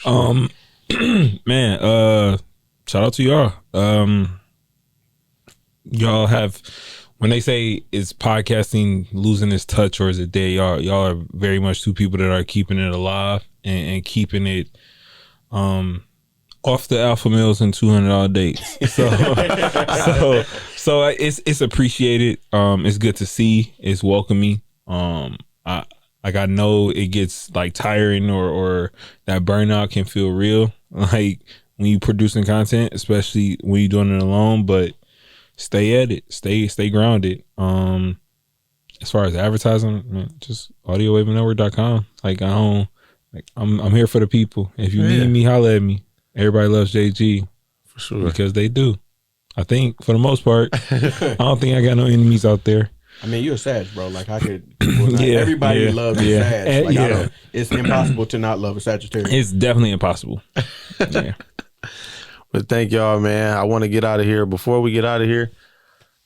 Man, shout out to y'all. Y'all have, when they say is podcasting losing its touch or is it dead, y'all are very much two people that are keeping it alive and keeping it off the alpha males and $200 dates. So it's appreciated. It's good to see. It's welcoming. I know it gets like tiring or that burnout can feel real. Like when you producing content, especially when you're doing it alone, but stay at it. Stay grounded. As far as advertising, man, just audiowavenetwork.com. Like I'm here for the people. If you need me, holla at me. Everybody loves JG for sure because they do. I think for the most part, I don't think I got no enemies out there. I mean, you're a Sag, bro. Like I could. Everybody loves a Sag. Like it's impossible to not love a Sagittarius. It's definitely impossible. Yeah. But thank y'all, man. I want to get out of here. Before we get out of here,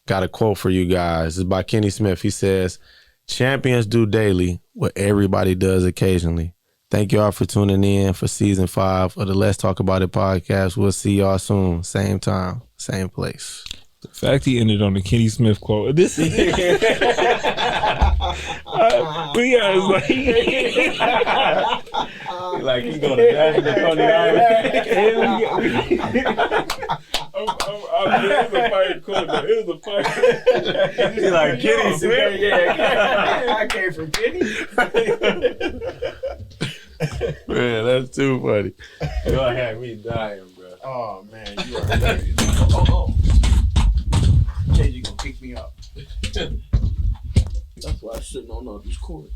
got a quote for you guys. It's by Kenny Smith. He says, "Champions do daily what everybody does occasionally." Thank y'all for tuning in for season 5 of the Let's Talk About It podcast. We'll see y'all soon. Same time, same place. The fact he ended on the Kenny Smith quote. This is like he's gonna dash the Coney Island. It was a fire quote. It was a fire. He's like Kenny Smith. Yeah, I came from Kenny. Man, that's too funny. You're gonna have me dying, bro. Oh man, you are hilarious. Oh. KG gonna pick me up. That's why I shouldn't know these chords.